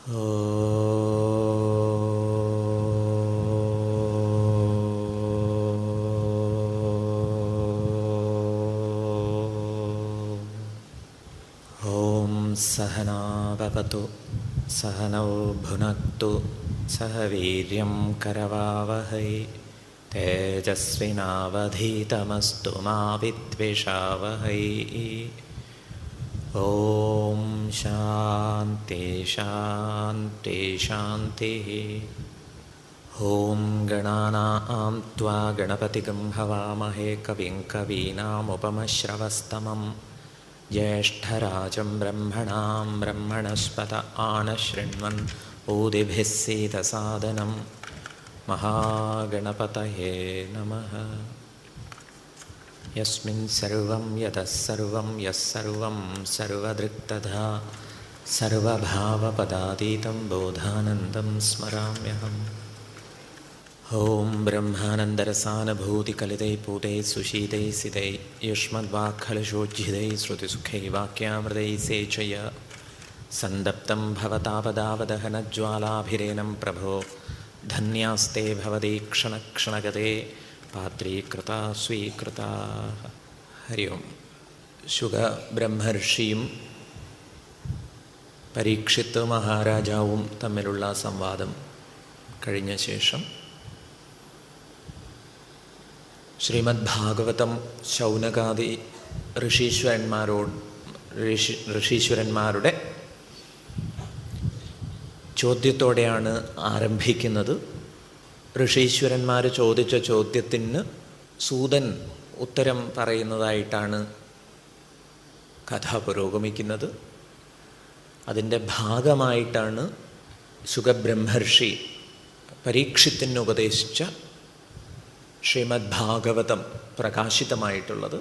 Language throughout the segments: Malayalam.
ഓം സഹനാ ഭവതു സഹനൗ ഭുനക്തു സഹ വീര്യം കരവാവഹൈ തേജസ്വിനാവധീതമസ്തു മാ വിദ്വിഷാവഹൈ. ഓം ശാന്തി ശാന്തി ശാന്തി. ഓം ഗണാനാം ത്വാ ഗണപതിഗം ഹവാമഹേ കവിം കവീനാമുപമശ്രവസ്തമം ജ്യേഷ്ഠരാജം ബ്രഹ്മണാം ബ്രഹ്മണസ്പത ആനശൃണ്വൻ ഊതിഭിः സീദസാദനം. മഹാഗണപതയേ നമഃ. യസ്മിൻ സർവം യതഃ സർവം യസ്സർവം സർവദൃക്തഥാ സർവഭാവപദാതീതം ബോധാനന്ദം സ്മരാമ്യഹം. ഓം ബ്രഹ്മാനന്ദരസാനുഭൂതികലിതൈ പൂതൈ സുശീതൈ സിതൈ യുഷ്മദ്വാക്ഖലശോജ്ജിതൈ ശ്രുതിസുഖൈ വാക്യാമൃതൈ സേചയ സന്തപ്തം ഭവതാപദാവദഹനജ്വാലാഭിരേണം പ്രഭോ ധന്യാസ്തേ ഭവതീക്ഷണക്ഷണഗതേ പാത്രീകൃതാ സ്വീകൃതാ. ഹരി ഓം. ശുകബ്രഹ്മർഷിയും പരീക്ഷിത്ത് മഹാരാജാവും തമ്മിലുള്ള സംവാദം കഴിഞ്ഞ ശേഷം ശ്രീമദ് ഭാഗവതം ശൗനകാദി ഋഷീശ്വരന്മാരുടെ ചോദ്യത്തോടെയാണ് ആരംഭിക്കുന്നത്. ഋഷീശ്വരന്മാർ ചോദിച്ച ചോദ്യത്തിന് സൂതൻ ഉത്തരം പറയുന്നതായിട്ടാണ് കഥ പുരോഗമിക്കുന്നത്. അതിൻ്റെ ഭാഗമായിട്ടാണ് ശുകബ്രഹ്മർഷി പരീക്ഷിത്തിന് ഉപദേശിച്ച ശ്രീമദ് ഭാഗവതം പ്രകാശിതമായിട്ടുള്ളത്.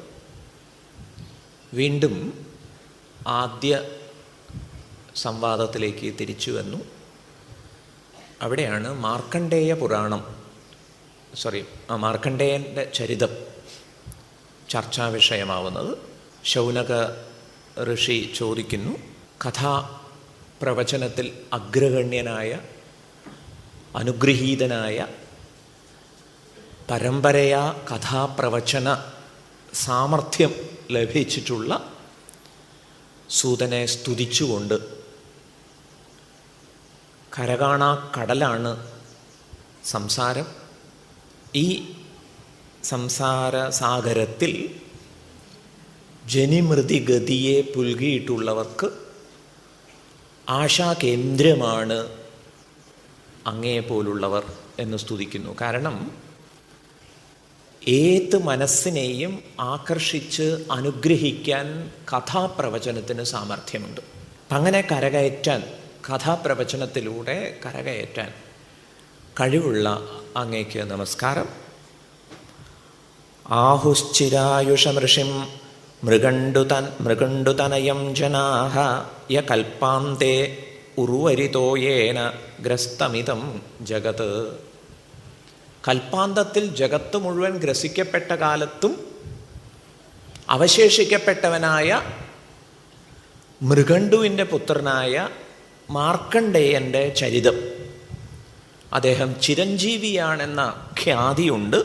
വീണ്ടും ആദ്യ സംവാദത്തിലേക്ക് തിരിച്ചു വന്നു. അവിടെയാണ് മാർക്കണ്ഡേയൻ്റെ ചരിതം ചർച്ചാ വിഷയമാവുന്നത്. ശൗനക ഋഷി ചോദിക്കുന്നു, കഥാപ്രവചനത്തിൽ അഗ്രഗണ്യനായ അനുഗ്രഹീതനായ പരമ്പരയാ കഥാപ്രവചന സാമർഥ്യം ലഭിച്ചിട്ടുള്ള സൂതനെ സ്തുതിച്ചുകൊണ്ട്, കരകാണാ കടലാണ് സംസാരം. ഈ സംസാര സാഗരത്തിൽ ജനിമൃതിഗതിയെ പുൽകിയിട്ടുള്ളവർക്ക് ആശാകേന്ദ്രമാണ് അങ്ങയെപ്പോലുള്ളവർ എന്ന് സ്തുതിക്കുന്നു. കാരണം ഏത് മനസ്സിനെയും ആകർഷിച്ച് അനുഗ്രഹിക്കാൻ കഥാപ്രവചനത്തിന് സാമർഥ്യമുണ്ട്. അങ്ങനെ കരകയറ്റാൻ, കഥാപ്രവചനത്തിലൂടെ കരകയറ്റാൻ കഴിവുള്ള അങ്ങേക്ക് നമസ്കാരം. ആഹുശ്ചിരായുഷമൃഷിം മൃഗണ്ഡുതനയം ജനാഃ യ കൽപ്പാന്തേ ഉർവരിതോയേന ഗ്രസ്തമിതം ജഗത്. കൽപ്പാന്തത്തിൽ ജഗത്ത് മുഴുവൻ ഗ്രസിക്കപ്പെട്ട കാലത്തും അവശേഷിക്കപ്പെട്ടവനായ മൃഗണ്ഡുവിൻ്റെ പുത്രനായ മാർക്കണ്ഡേയൻ്റെ ചരിതം. അദ്ദേഹം ചിരഞ്ജീവിയാണെന്ന ഖ്യാതിയുണ്ട്.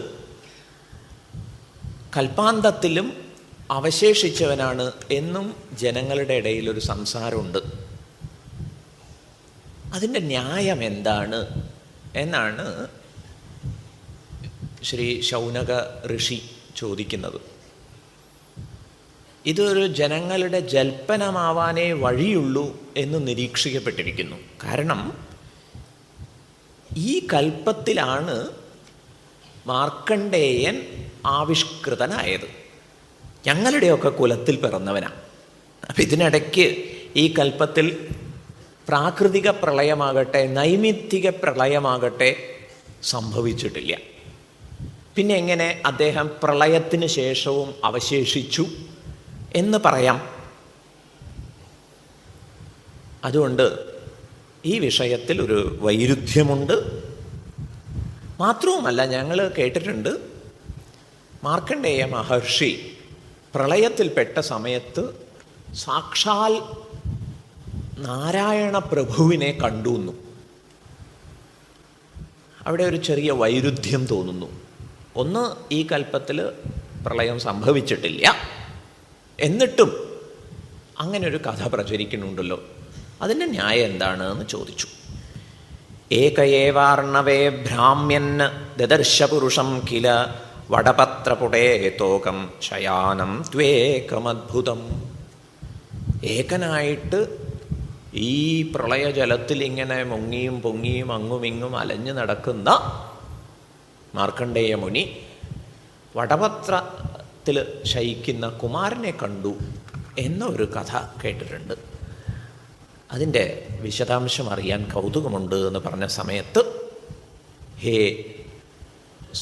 കൽപ്പാന്തത്തിലും അവശേഷിച്ചവനാണ് എന്നും ജനങ്ങളുടെ ഇടയിൽ ഒരു സംസാരമുണ്ട്. അതിൻ്റെ ന്യായം എന്താണ് എന്നാണ് ശ്രീ ശൗനക ഋഷി ചോദിക്കുന്നത്. ഇതൊരു ജനങ്ങളുടെ ജൽപ്പനമാവാനേ വഴിയുള്ളൂ എന്ന് നിരീക്ഷിക്കപ്പെട്ടിരിക്കുന്നു. കാരണം ഈ കൽപ്പത്തിലാണ് മാർക്കണ്ഡേയൻ ആവിഷ്കൃതനായത്. ഞങ്ങളുടെയൊക്കെ കുലത്തിൽ പിറന്നവനാണ്. അപ്പം ഇതിനിടയ്ക്ക് ഈ കൽപ്പത്തിൽ പ്രാകൃതിക പ്രളയമാകട്ടെ നൈമിത്തിക പ്രളയമാകട്ടെ സംഭവിച്ചിട്ടില്ല. പിന്നെ എങ്ങനെ അദ്ദേഹം പ്രളയത്തിന് ശേഷവും അവശേഷിച്ചു എന്ന് പറയാം? അതുകൊണ്ട് ഈ വിഷയത്തിൽ ഒരു വൈരുദ്ധ്യമുണ്ട്. മാത്രവുമല്ല, ഞങ്ങൾ കേട്ടിട്ടുണ്ട് മാർക്കണ്ഡേയ മഹർഷി പ്രളയത്തിൽപ്പെട്ട സമയത്ത് സാക്ഷാൽ നാരായണ പ്രഭുവിനെ കണ്ടുന്നു. അവിടെ ഒരു ചെറിയ വൈരുദ്ധ്യം തോന്നുന്നു. ഒന്ന്, ഈ കൽപ്പത്തിൽ പ്രളയം സംഭവിച്ചിട്ടില്ല, എന്നിട്ടും അങ്ങനെ ഒരു കഥ പ്രചരിക്കുന്നുണ്ടല്ലോ, അതിൻ്റെ ന്യായം എന്താണ് എന്ന് ചോദിച്ചു. ഏകയേവാർണവേ ഭ്രാമ്യൻ ദദർശപുരുഷം കില വടപത്രപുടേ തോകം ശയാനം ത്വേകമദ്ഭുതം. ഏകനായിട്ട് ഈ പ്രളയജലത്തിൽ ഇങ്ങനെ മുങ്ങിയും പൊങ്ങിയും അങ്ങുമിങ്ങും അലഞ്ഞു നടക്കുന്ന മാർക്കണ്ഡേയ മുനി വടപത്രത്തിൽ ശയിക്കുന്ന കുമാരനെ കണ്ടു എന്നൊരു കഥ കേട്ടിട്ടുണ്ട്. അതിൻ്റെ വിശദാംശം അറിയാൻ കൗതുകമുണ്ട് എന്ന് പറഞ്ഞ സമയത്ത്, ഹേ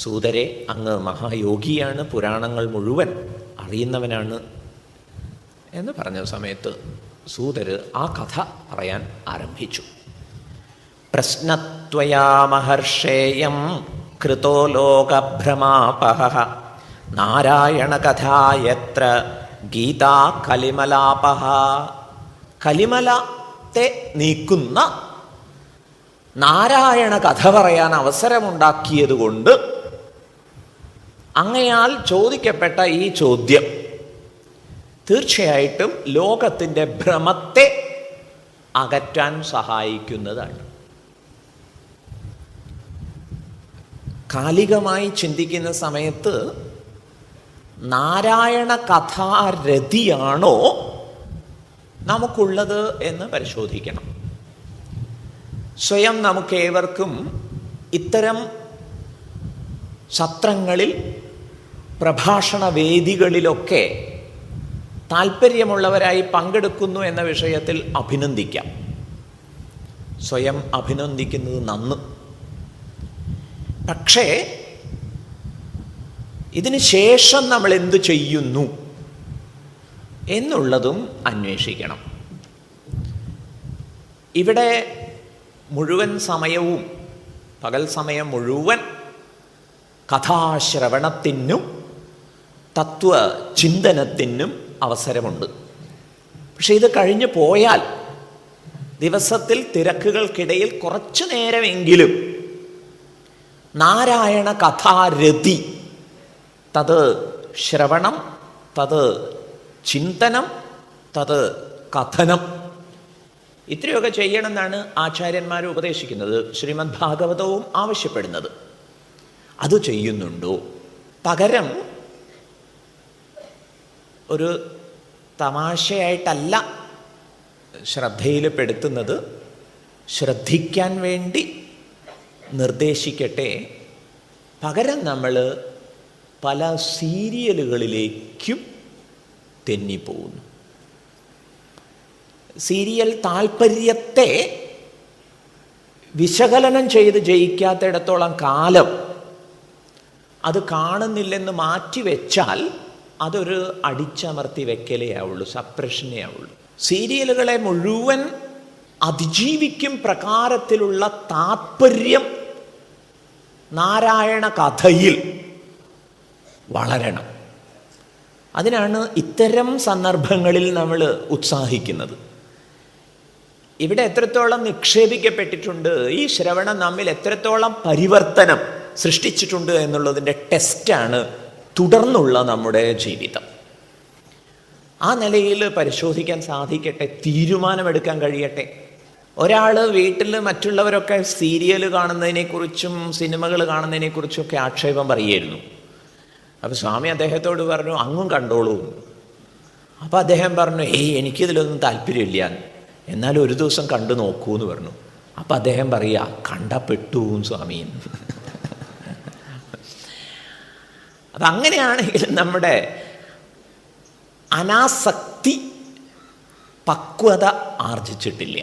സൂതരെ, അങ്ങ് മഹായോഗിയാണ്, പുരാണങ്ങൾ മുഴുവൻ അറിയുന്നവനാണ് എന്ന് പറഞ്ഞ സമയത്ത് സൂതര് ആ കഥ പറയാൻ ആരംഭിച്ചു. പ്രശ്നത്വയാ മഹർഷേയം കൃതോ ലോകഭ്രമാപഹ നാരായണ കഥായത്ര ഗീതാ കലിമലാപഹ. കലിമലത്തെ നീക്കുന്ന നാരായണ കഥ പറയാൻ അവസരമുണ്ടാക്കിയതുകൊണ്ട് അങ്ങയാൽ ചോദിക്കപ്പെട്ട ഈ ചോദ്യം തീർച്ചയായിട്ടും ലോകത്തിൻ്റെ ഭ്രമത്തെ അകറ്റാൻ സഹായിക്കുന്നതാണ്. കാലികമായി ചിന്തിക്കുന്ന സമയത്ത് നാരായണ കഥാരതിയാണോ നമുക്കുള്ളത് എന്ന് പരിശോധിക്കണം. സ്വയം നമുക്കേവർക്കും ഇത്തരം സത്രങ്ങളിൽ, പ്രഭാഷണ വേദികളിലൊക്കെ താല്പര്യമുള്ളവരായി പങ്കെടുക്കുന്നു എന്ന വിഷയത്തിൽ അഭിനന്ദിക്കാം. സ്വയം അഭിനന്ദിക്കുന്നത് നന്ന്. പക്ഷേ ഇതിന് ശേഷം നമ്മൾ എന്തു ചെയ്യുന്നു എന്നുള്ളതും അന്വേഷിക്കണം. ഇവിടെ മുഴുവൻ സമയവും, പകൽ സമയം മുഴുവൻ കഥാശ്രവണത്തിനും തത്വചിന്തനത്തിനും അവസരമുണ്ട്. പക്ഷെ ഇത് കഴിഞ്ഞു പോയാൽ ദിവസത്തിൽ തിരക്കുകൾക്കിടയിൽ കുറച്ചു നേരമെങ്കിലും നാരായണ കഥാരതി, തത് ശ്രവണം, തത് ചിന്തനം, തത് കഥനം, ഇത്രയൊക്കെ ചെയ്യണമെന്നാണ് ആചാര്യന്മാർ ഉപദേശിക്കുന്നത്. ശ്രീമദ് ഭാഗവതവും ആവശ്യപ്പെടുന്നത്. അത് ചെയ്യുന്നുണ്ടോ? പകരം ഒരു തമാശയായിട്ടല്ല ശ്രദ്ധയിൽപ്പെടുത്തുന്നത്, ശ്രദ്ധിക്കാൻ വേണ്ടി നിർദ്ദേശിക്കട്ടെ. പകരം നമ്മൾ പല സീരിയലുകളിലേക്കും തെന്നിപ്പോകുന്നു. സീരിയൽ താല്പര്യത്തെ വിശകലനം ചെയ്ത് ജയിക്കാത്തിടത്തോളം കാലം അത് കാണുന്നില്ലെന്ന് മാറ്റിവെച്ചാൽ അതൊരു അടിച്ചമർത്തി വെക്കലേ ആവുള്ളൂ, സപ്രഷനേ ആവുള്ളൂ. സീരിയലുകളെ മുഴുവൻ അതിജീവിക്കും പ്രകാരത്തിലുള്ള താത്പര്യം നാരായണ കഥയിൽ വളരണം. അതിനാണ് ഇത്തരം സന്ദർഭങ്ങളിൽ നമ്മൾ ഉത്സാഹിക്കുന്നത്. ഇവിടെ എത്രത്തോളം നിക്ഷേപിക്കപ്പെട്ടിട്ടുണ്ട്, ഈ ശ്രവണം നമ്മിൽ എത്രത്തോളം പരിവർത്തനം സൃഷ്ടിച്ചിട്ടുണ്ട് എന്നുള്ളതിൻ്റെ ടെസ്റ്റാണ് തുടർന്നുള്ള നമ്മുടെ ജീവിതം. ആ നിലയിൽ പരിശോധിക്കാൻ സാധിക്കട്ടെ, തീരുമാനമെടുക്കാൻ കഴിയട്ടെ. ഒരാൾ വീട്ടിൽ മറ്റുള്ളവരൊക്കെ സീരിയൽ കാണുന്നതിനെക്കുറിച്ചും സിനിമകൾ കാണുന്നതിനെക്കുറിച്ചൊക്കെ ആക്ഷേപം പറയുമായിരുന്നു. അപ്പോൾ സ്വാമി അദ്ദേഹത്തോട് പറഞ്ഞു, അങ്ങും കണ്ടോളൂ. അപ്പോൾ അദ്ദേഹം പറഞ്ഞു, എനിക്കിതിലൊന്നും താല്പര്യമില്ല, എന്നാലും ഒരു ദിവസം കണ്ടു നോക്കൂ എന്ന് പറഞ്ഞു. അപ്പം അദ്ദേഹം പറയുക, കണ്ടപ്പെട്ടു സ്വാമി. അപ്പം അങ്ങനെയാണെങ്കിൽ നമ്മുടെ അനാസക്തി പക്വത ആർജിച്ചിട്ടില്ല.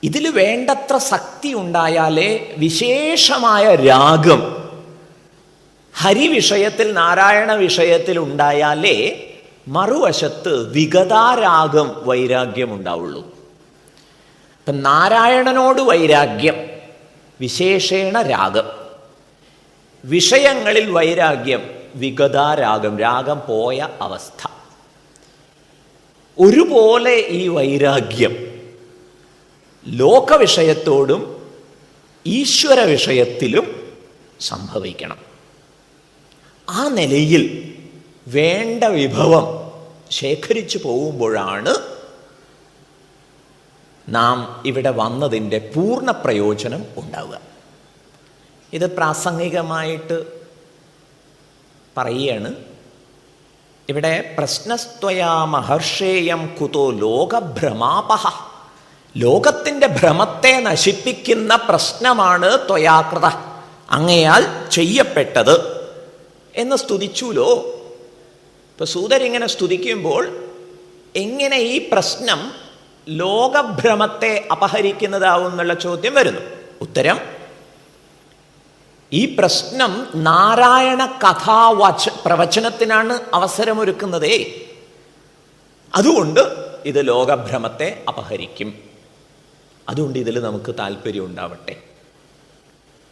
ഇതിൽ വേണ്ടത്ര ശക്തി ഉണ്ടായാലേ, വിശേഷമായ രാഗം ഹരിവിഷയത്തിൽ, നാരായണ വിഷയത്തിൽ ഉണ്ടായാലേ മറുവശത്ത് വിഗതാരാഗം, വൈരാഗ്യം ഉണ്ടാവുള്ളൂ. ഇപ്പം നാരായണനോട് വൈരാഗ്യം, വിശേഷേണ രാഗം. വിഷയങ്ങളിൽ വൈരാഗ്യം, വിഗതാരാഗം, രാഗം പോയ അവസ്ഥ. ഒരുപോലെ ഈ വൈരാഗ്യം ലോകവിഷയത്തോടും ഈശ്വര വിഷയത്തിലും സംഭവിക്കണം. ആ നിലയിൽ വേണ്ട വിഭവം ശേഖരിച്ചു പോകുമ്പോഴാണ് നാം ഇവിടെ വന്നതിൻ്റെ പൂർണ്ണ പ്രയോജനം ഉണ്ടാവുക. ഇത് പ്രാസംഗികമായിട്ട് പറയുകയാണ്. ഇവിടെ പ്രശ്നസ്ത്വയാ മഹർഷേയം കുതോ ലോകഭ്രമാപഹ, ലോകത്തിൻ്റെ ഭ്രമത്തെ നശിപ്പിക്കുന്ന പ്രശ്നമാണ് ത്വയാകൃത, അങ്ങയാൽ ചെയ്യപ്പെട്ടത് എന്ന് സ്തുതിച്ചുല്ലോ. ഇപ്പൊ സൂതരിങ്ങനെ സ്തുതിക്കുമ്പോൾ എങ്ങനെ ഈ പ്രശ്നം ലോകഭ്രമത്തെ അപഹരിക്കുന്നതാവും എന്നുള്ള ചോദ്യം വരുന്നു. ഉത്തരം, ഈ പ്രശ്നം നാരായണ പ്രവചനത്തിനാണ് അവസരമൊരുക്കുന്നതേ. അതുകൊണ്ട് ഇത് ലോകഭ്രമത്തെ അപഹരിക്കും. അതുകൊണ്ട് ഇതിൽ നമുക്ക് താല്പര്യം ഉണ്ടാവട്ടെ.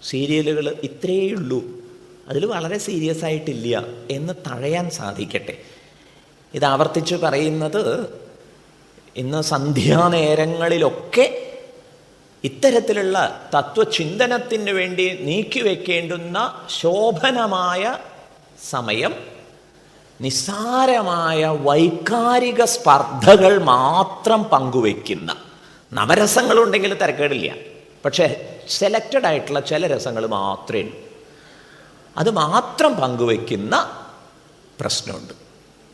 സീരിയലുകൾ ഇത്രയേ ഉള്ളൂ, അതിൽ വളരെ സീരിയസ് ആയിട്ടില്ല എന്ന് തഴയാൻ സാധിക്കട്ടെ. ഇത് ആവർത്തിച്ച് പറയുന്നത് ഇന്ന് സന്ധ്യാനേരങ്ങളിലൊക്കെ ഇത്തരത്തിലുള്ള തത്വചിന്തനത്തിന് വേണ്ടി നീക്കിവെക്കേണ്ടുന്ന ശോഭനമായ സമയം നിസ്സാരമായ വൈകാരിക സ്പർദ്ധകൾ മാത്രം പങ്കുവെക്കുന്ന, നവരസങ്ങളുണ്ടെങ്കിൽ തിരക്കേടില്ല, പക്ഷേ സെലക്റ്റഡ് ആയിട്ടുള്ള ചില രസങ്ങൾ മാത്രമേ ഉള്ളൂ, അത് മാത്രം പങ്കുവെക്കുന്ന പ്രശ്നമുണ്ട്.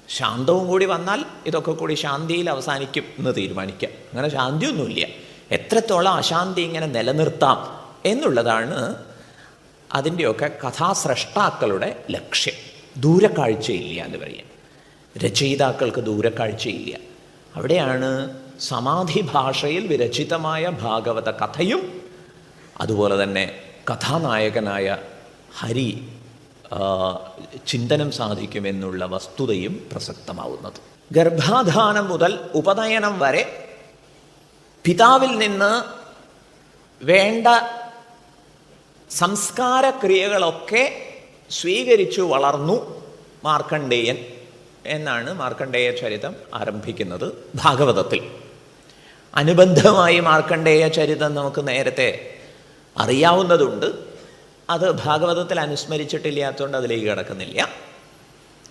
ശാന്തവും കൂടി വന്നാൽ ഇതൊക്കെ കൂടി ശാന്തിയിൽ അവസാനിക്കും എന്ന് തീരുമാനിക്കാം. അങ്ങനെ ശാന്തിയൊന്നുമില്ല. എത്രത്തോളം അശാന്തി ഇങ്ങനെ നിലനിർത്താം എന്നുള്ളതാണ് അതിൻ്റെയൊക്കെ കഥാസ്രഷ്ടാക്കളുടെ ലക്ഷ്യം. ദൂരക്കാഴ്ചയില്ല എന്ന് പറയാം. രചയിതാക്കൾക്ക് ദൂരക്കാഴ്ചയില്ല. അവിടെയാണ് സമാധി ഭാഷയിൽ വിരചിതമായ ഭാഗവത കഥയും അതുപോലെ തന്നെ കഥാനായകനായ ഹരി ചിന്തനം സാധിക്കുമെന്നുള്ള വസ്തുതയും പ്രസക്തമാവുന്നത്. ഗർഭാധാനം മുതൽ ഉപനയനം വരെ പിതാവിൽ നിന്ന് വേണ്ട സംസ്കാരക്രിയകളൊക്കെ സ്വീകരിച്ചു വളർന്നു മാർക്കണ്ഡേയൻ എന്നാണ് മാർക്കണ്ഡേയ ചരിതം ആരംഭിക്കുന്നത് ഭാഗവതത്തിൽ. അനുബന്ധമായി മാർക്കണ്ഡേയ ചരിതം നമുക്ക് നേരത്തെ അറിയാവുന്നതുണ്ട്. അത് ഭാഗവതത്തിൽ അനുസ്മരിച്ചിട്ടില്ലാത്തതുകൊണ്ട് അതിലേക്ക് കിടക്കുന്നില്ല.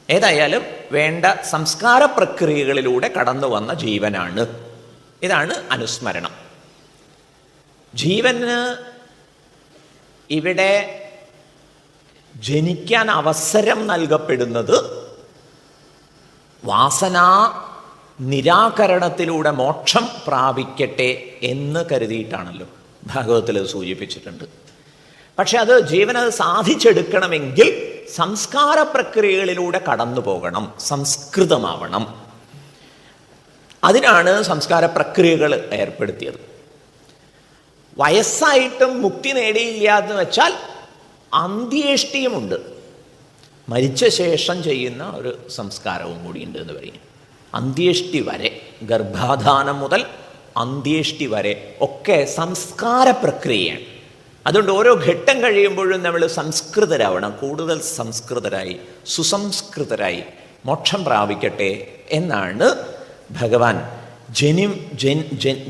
ഏതായാലും വേണ്ട സംസ്കാര പ്രക്രിയകളിലൂടെ കടന്നു വന്ന ജീവനാണ്. ഇതാണ് അനുസ്മരണം. ജീവന് ഇവിടെ ജനിക്കാൻ അവസരം നൽകപ്പെടുന്നത് വാസനാ നിരാകരണത്തിലൂടെ മോക്ഷം പ്രാപിക്കട്ടെ എന്ന് കരുതിയിട്ടാണല്ലോ. ഭാഗവതത്തിൽ സൂചിപ്പിച്ചിട്ടുണ്ട്. പക്ഷെ അത് ജീവനത് സാധിച്ചെടുക്കണമെങ്കിൽ സംസ്കാര പ്രക്രിയകളിലൂടെ കടന്നു പോകണം, സംസ്കൃതമാവണം. അതിനാണ് സംസ്കാര പ്രക്രിയകൾ ഏർപ്പെടുത്തിയത്. വയസ്സായിട്ടും മുക്തി നേടിയില്ല എന്ന് വെച്ചാൽ അന്ത്യേഷ്ടിയുമുണ്ട്. മരിച്ച ശേഷം ചെയ്യുന്ന ഒരു സംസ്കാരവും കൂടിയുണ്ട് എന്ന് പറയും. അന്ത്യേഷ്ടി വരെ, ഗർഭാധാനം മുതൽ അന്ത്യേഷ്ടി വരെ ഒക്കെ സംസ്കാര പ്രക്രിയയാണ്. അതുകൊണ്ട് ഓരോ ഘട്ടം കഴിയുമ്പോഴും നമ്മൾ സംസ്കൃതരാവണം. കൂടുതൽ സംസ്കൃതരായി സുസംസ്കൃതരായി മോക്ഷം പ്രാപിക്കട്ടെ എന്നാണ് ഭഗവാൻ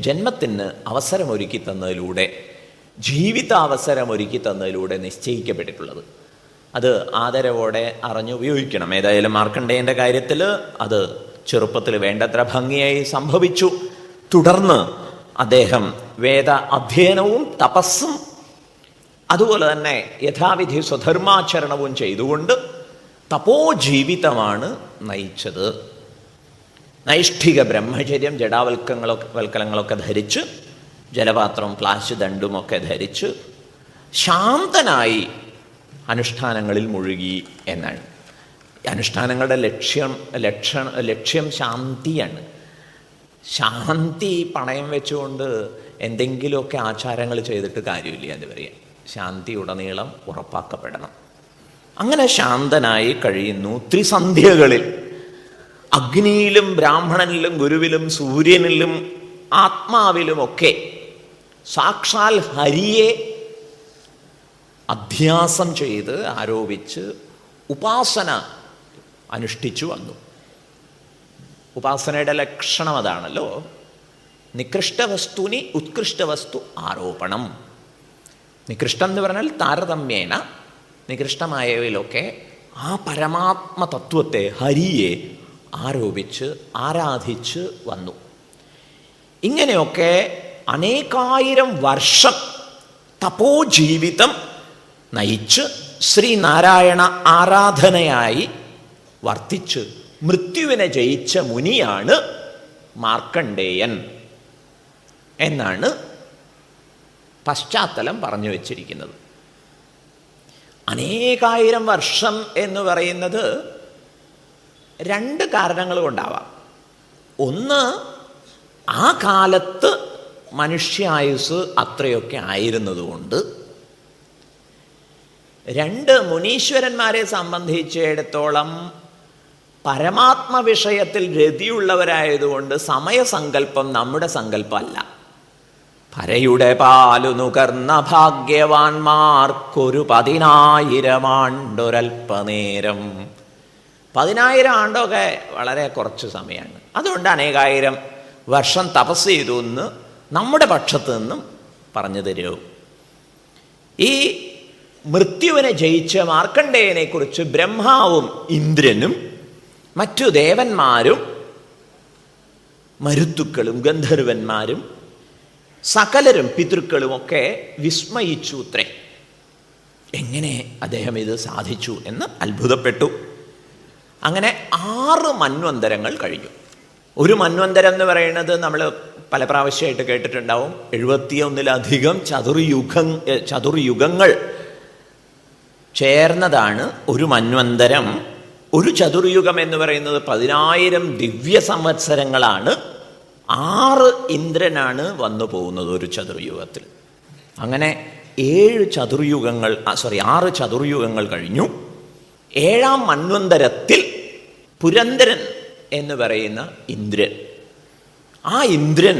ജന്മത്തിന് അവസരമൊരുക്കി തന്നതിലൂടെ, ജീവിതാവസരമൊരുക്കി തന്നതിലൂടെ നിശ്ചയിക്കപ്പെട്ടിട്ടുള്ളത്. അത് ആദരവോടെ അറിഞ്ഞുപയോഗിക്കണം. ഏതായാലും മാർക്കണ്ഡേയൻ്റെ കാര്യത്തിൽ അത് ചെറുപ്പത്തിൽ വേണ്ടത്ര ഭംഗിയായി സംഭവിച്ചു. തുടർന്ന് അദ്ദേഹം വേദ അധ്യയനവും തപസ്സും അതുപോലെ തന്നെ യഥാവിധി സ്വധർമാചരണവും ചെയ്തുകൊണ്ട് തപോജീവിതമാണ് നയിച്ചത്. നൈഷ്ഠിക ബ്രഹ്മചര്യം, വൽക്കലങ്ങളൊക്കെ ധരിച്ച്, ജലപാത്രവും പ്ലാശ് ദണ്ടുമൊക്കെ ധരിച്ച് ശാന്തനായി അനുഷ്ഠാനങ്ങളിൽ മുഴുകി എന്നാണ്. അനുഷ്ഠാനങ്ങളുടെ ലക്ഷ്യം ശാന്തിയാണ്. ശാന്തി പണയം വെച്ചുകൊണ്ട് എന്തെങ്കിലുമൊക്കെ ആചാരങ്ങൾ ചെയ്തിട്ട് കാര്യമില്ല എന്ന് പറയാം. ശാന്തി ഉടനീളം ഉറപ്പാക്കപ്പെടണം. അങ്ങനെ ശാന്തനായി കഴിയുന്നു. ത്രിസന്ധ്യകളിൽ അഗ്നിയിലും ബ്രാഹ്മണനിലും ഗുരുവിലും സൂര്യനിലും ആത്മാവിലുമൊക്കെ സാക്ഷാൽ ഹരിയെ അധ്യാസം ചെയ്ത് ആരോപിച്ച് ഉപാസന അനുഷ്ഠിച്ചു വന്നു. ഉപാസനയുടെ ലക്ഷണം അതാണല്ലോ. നികൃഷ്ടവസ്തുനി ഉത്കൃഷ്ടവസ്തു ആരോപണം. നികൃഷ്ടം എന്ന് പറഞ്ഞാൽ താരതമ്യേന നികൃഷ്ടമായവയിലൊക്കെ ആ പരമാത്മതത്വത്തെ, ഹരിയെ ആരോപിച്ച് ആരാധിച്ച് വന്നു. ഇങ്ങനെയൊക്കെ അനേകായിരം വർഷം തപോജീവിതം നയിച്ച് ശ്രീനാരായണ ആരാധനയായി വർത്തിച്ച് മൃത്യുവിനെ ജയിച്ച മുനിയാണ് മാർക്കണ്ഡേയൻ എന്നാണ് പശ്ചാത്തലം പറഞ്ഞു വച്ചിരിക്കുന്നത്. അനേകായിരം വർഷം എന്ന് പറയുന്നത് രണ്ട് കാരണങ്ങൾ കൊണ്ടാവാം. ഒന്ന്, ആ കാലത്ത് മനുഷ്യായുസ് അത്രയൊക്കെ ആയിരുന്നതുകൊണ്ട്. രണ്ട്, മുനീശ്വരന്മാരെ സംബന്ധിച്ചിടത്തോളം പരമാത്മ വിഷയത്തിൽ രതിയുള്ളവരായതുകൊണ്ട് സമയസങ്കല്പം നമ്മുടെ സങ്കല്പമല്ല. പരയുടെ പാലു നുകർന്ന ഭാഗ്യവാന്മാർക്കൊരു 10,000 ആണ്ടൊരൽപ്പനേരം. 10,000 ആണ്ടൊക്കെ വളരെ കുറച്ച് സമയമാണ്. അതുകൊണ്ട് അനേകായിരം വർഷം തപസ് ചെയ്തു എന്ന് നമ്മുടെ പക്ഷത്ത് നിന്നും പറഞ്ഞു തരൂ. ഈ മൃത്യുവിനെ ജയിച്ച മാർക്കണ്ഡേയനെ കുറിച്ച് ബ്രഹ്മാവും ഇന്ദ്രനും മറ്റു ദേവന്മാരും മരുത്തുക്കളും ഗന്ധർവന്മാരും സകലരും പിതൃക്കളുമൊക്കെ വിസ്മയിച്ചു അത്രേ. എങ്ങനെ അദ്ദേഹം ഇത് സാധിച്ചു എന്ന് അത്ഭുതപ്പെട്ടു. അങ്ങനെ 6 മന്വന്തരങ്ങൾ കഴിഞ്ഞു. ഒരു മന്വന്തരം എന്ന് പറയുന്നത് നമ്മൾ പല പ്രാവശ്യമായിട്ട് കേട്ടിട്ടുണ്ടാവും. 71-ലധികം ചതുർയുഗങ്ങൾ ചേർന്നതാണ് ഒരു മന്വന്തരം. ഒരു ചതുർയുഗം എന്ന് പറയുന്നത് 10,000 ദിവ്യ സംവത്സരങ്ങളാണ്. 6 ഇന്ദ്രനാണ് വന്നു പോകുന്നത് ഒരു ചതുർയുഗത്തിൽ. അങ്ങനെ 6 ചതുർയുഗങ്ങൾ കഴിഞ്ഞു. 7-ാം മന്വന്തരത്തിൽ പുരന്ദരൻ എന്ന് പറയുന്ന ഇന്ദ്രൻ, ആ ഇന്ദ്രൻ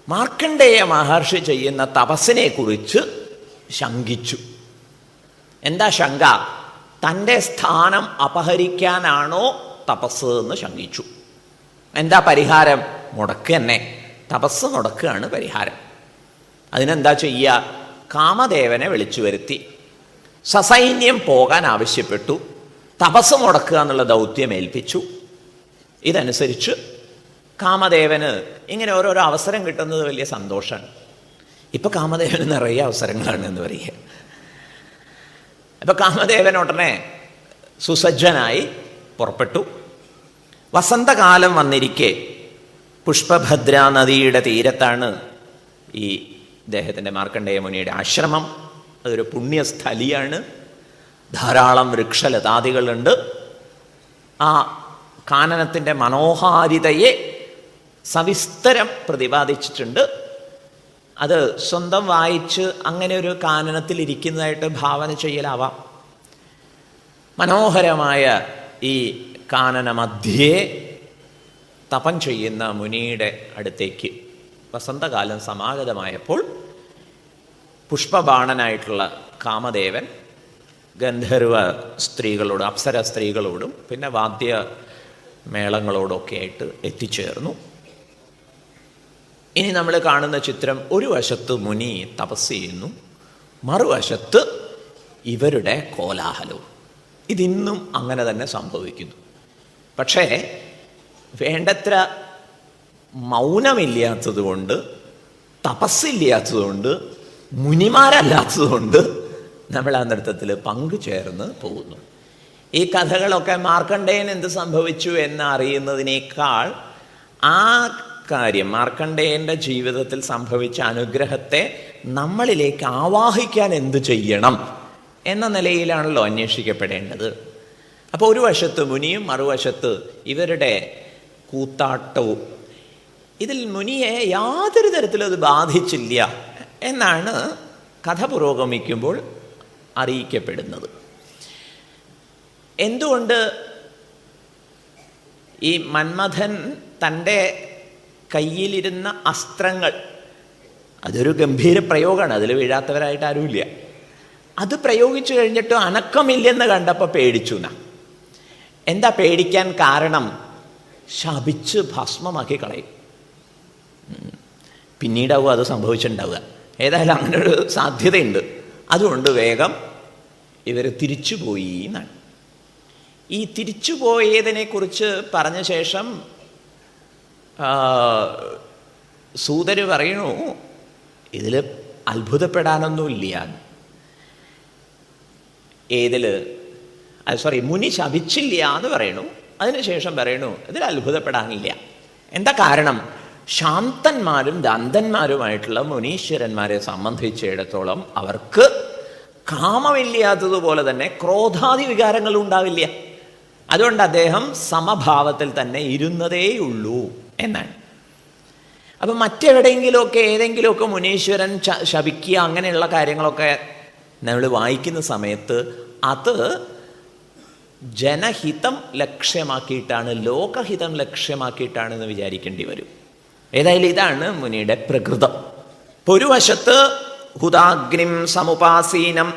മാർക്കണ്ഡേയ മഹർഷി ചെയ്യുന്ന തപസ്സിനെ കുറിച്ച് ശങ്കിച്ചു. എന്താ ശങ്ക? തൻ്റെ സ്ഥാനം അപഹരിക്കാനാണോ തപസ് എന്ന് ശങ്കിച്ചു. എന്താ പരിഹാരം? മുടക്ക് തന്നെ, തപസ് മുടക്കുകയാണ് പരിഹാരം. അതിനെന്താ ചെയ്യുക? കാമദേവനെ വിളിച്ചു വരുത്തി സസൈന്യം പോകാൻ ആവശ്യപ്പെട്ടു. തപസ് മുടക്കുക എന്നുള്ള ദൗത്യം ഏൽപ്പിച്ചു. ഇതനുസരിച്ച് കാമദേവന് ഇങ്ങനെ ഓരോരോ അവസരം കിട്ടുന്നത് വലിയ സന്തോഷമാണ്. ഇപ്പം കാമദേവന് നിറയെ അവസരങ്ങളാണ് എന്ന് പറയുക. അപ്പം കാമദേവൻ ഉടനെ സുസജ്ജനായി പുറപ്പെട്ടു. വസന്തകാലം വന്നിരിക്കെ പുഷ്പഭദ്ര നദിയുടെ തീരത്താണ് ഈ ഇദ്ദേഹത്തിൻ്റെ മാർക്കണ്ഡേയ മുനിയുടെ ആശ്രമം. അതൊരു പുണ്യസ്ഥലിയാണ്. ധാരാളം വൃക്ഷലതാദികളുണ്ട്. ആ കാനനത്തിൻ്റെ മനോഹാരിതയെ സവിസ്തരം പ്രതിപാദിച്ചിട്ടുണ്ട്. അത് സ്വന്തം വായിച്ച് അങ്ങനെ ഒരു കാനനത്തിൽ ഇരിക്കുന്നതായിട്ട് ഭാവന ചെയ്യലാവാം. മനോഹരമായ ഈ കാനന മധ്യേ തപം ചെയ്യുന്ന മുനിയുടെ അടുത്തേക്ക് വസന്തകാലം സമാഗതമായപ്പോൾ പുഷ്പബാണനായിട്ടുള്ള കാമദേവൻ ഗന്ധർവ സ്ത്രീകളോടും അപ്സര സ്ത്രീകളോടും പിന്നെ വാദ്യ മേളങ്ങളോടൊക്കെ ആയിട്ട് എത്തിച്ചേർന്നു. ഇനി നമ്മൾ കാണുന്ന ചിത്രം, ഒരു വശത്ത് മുനി തപസ് ചെയ്യുന്നു, മറുവശത്ത് ഇവരുടെ കോലാഹലവും. ഇതിന്നും അങ്ങനെ തന്നെ സംഭവിക്കുന്നു. പക്ഷേ വേണ്ടത്ര മൗനമില്ലാത്തതുകൊണ്ട്, തപസ്സില്ലാത്തതുകൊണ്ട്, മുനിമാരല്ലാത്തതുകൊണ്ട് നമ്മൾ ആ നൃത്തത്തിൽ പങ്കുചേർന്ന് പോകുന്നു. ഈ കഥകളൊക്കെ മാർക്കണ്ഡേയൻ എന്ത് സംഭവിച്ചു എന്ന് അറിയുന്നതിനേക്കാൾ ആ കാര്യം, മാർക്കണ്ഡേയൻ്റെ ജീവിതത്തിൽ സംഭവിച്ച അനുഗ്രഹത്തെ നമ്മളിലേക്ക് ആവാഹിക്കാൻ എന്ത് ചെയ്യണം എന്ന നിലയിലാണല്ലോ അന്വേഷിക്കപ്പെടേണ്ടത്. അപ്പോൾ ഒരു വശത്ത് മുനിയും മറുവശത്ത് ഇവരുടെ കൂത്താട്ടവും. ഇതിൽ മുനിയെ യാതൊരു തരത്തിലും അത് ബാധിച്ചില്ല എന്നാണ് കഥ പുരോഗമിക്കുമ്പോൾ അറിയിക്കപ്പെടുന്നത്. എന്തുകൊണ്ട്? ഈ മന്മഥൻ തൻ്റെ കയ്യിലിരുന്ന അസ്ത്രങ്ങൾ, അതൊരു ഗംഭീര പ്രയോഗമാണ്, അതിൽ വീഴാത്തവരായിട്ട് ആരുമില്ല. അത് പ്രയോഗിച്ചു കഴിഞ്ഞിട്ട് അനക്കമില്ലെന്ന് കണ്ടപ്പോൾ പേടിച്ചു എന്നാ. എന്താ പേടിക്കാൻ കാരണം? ശപിച്ച് ഭസ്മമാക്കി കളയും. പിന്നീടാവും അത് സംഭവിച്ചിട്ടുണ്ടാവുക. ഏതായാലും അങ്ങനെ ഒരു സാധ്യതയുണ്ട്. അതുകൊണ്ട് വേഗം ഇവർ തിരിച്ചുപോയി എന്നാണ്. ഈ തിരിച്ചുപോയതിനെക്കുറിച്ച് പറഞ്ഞ ശേഷം സൂതര് പറയണു, ഇതിൽ അത്ഭുതപ്പെടാനൊന്നുമില്ല. മുനി ശപിച്ചില്ല എന്ന് പറയണു. അതിനുശേഷം പറയണു ഇതിൽ അത്ഭുതപ്പെടാനില്ല. എന്താ കാരണം? ശാന്തന്മാരും ദാന്തന്മാരുമായിട്ടുള്ള മുനീശ്വരന്മാരെ സംബന്ധിച്ചിടത്തോളം അവർക്ക് കാമമില്ലാത്തതുപോലെ തന്നെ ക്രോധാദി വികാരങ്ങളും ഉണ്ടാവില്ല. അതുകൊണ്ട് അദ്ദേഹം സമഭാവത്തിൽ തന്നെ ഇരുന്നതേയുള്ളൂ എന്നാണ്. അപ്പം മറ്റെവിടെയെങ്കിലുമൊക്കെ ഏതെങ്കിലുമൊക്കെ മുനീശ്വരൻ ശപിക്കുക അങ്ങനെയുള്ള കാര്യങ്ങളൊക്കെ നമ്മൾ വായിക്കുന്ന സമയത്ത് അത് ജനഹിതം ലക്ഷ്യമാക്കിയിട്ടാണ്, ലോകഹിതം ലക്ഷ്യമാക്കിയിട്ടാണ് എന്ന് വിചാരിക്കേണ്ടി വരും. ഏതായാലും ഇതാണ് മുനിയുടെ പ്രകൃതം. ഇപ്പോൾ ഒരു വശത്ത് ഹുതാഗ്നിം സമുപാസീനം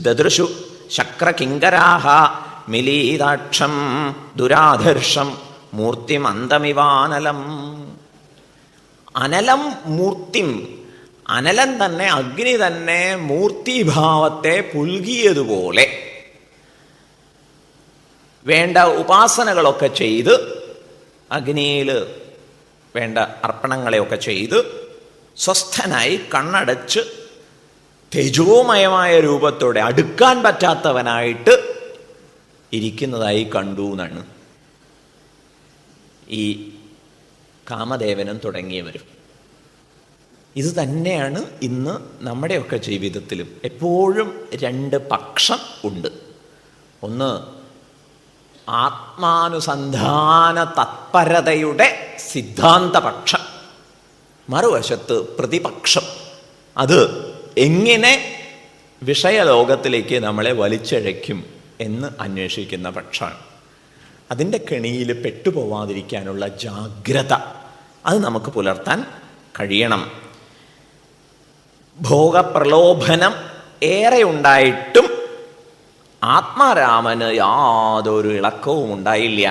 ദദൃശു ശക്രകിങ്കരാഹ മിലീതാക്ഷം ദുരാധർഷം മൂർത്തിമന്തമിവാനലം. അനലം മൂർത്തിം, അനലൻ തന്നെ, അഗ്നി തന്നെ മൂർത്തിഭാവത്തെ പുൽകിയതുപോലെ വേണ്ട ഉപാസനകളൊക്കെ ചെയ്ത്, അഗ്നിയിൽ വേണ്ട അർപ്പണങ്ങളെയൊക്കെ ചെയ്ത് സ്വസ്ഥനായി കണ്ണടച്ച് തേജോമയമായ രൂപത്തോടെ അടുക്കാൻ പറ്റാത്തവനായിട്ട് ഇരിക്കുന്നതായി കണ്ടു എന്നാണ് ഈ കാമദേവനും തുടങ്ങിയവരും. ഇത് തന്നെയാണ് ഇന്ന് നമ്മുടെയൊക്കെ ജീവിതത്തിലും. എപ്പോഴും രണ്ട് പക്ഷം ഉണ്ട്. ഒന്ന് ആത്മാനുസന്ധാന തത്പരതയുടെ സിദ്ധാന്തപക്ഷം, മറുവശത്ത് പ്രതിപക്ഷം. അത് എങ്ങനെ വിഷയലോകത്തിലേക്ക് നമ്മളെ വലിച്ചഴയ്ക്കും എന്ന് അന്വേഷിക്കുന്ന പക്ഷമാണ്. അതിൻ്റെ കെണിയിൽ പെട്ടുപോവാതിരിക്കാനുള്ള ജാഗ്രത അത് നമുക്ക് പുലർത്താൻ കഴിയണം. ഭോഗപ്രലോഭനം ഏറെ ഉണ്ടായിട്ടും ആത്മാരാമന് യാതൊരു ഇളക്കവും ഉണ്ടായില്ല.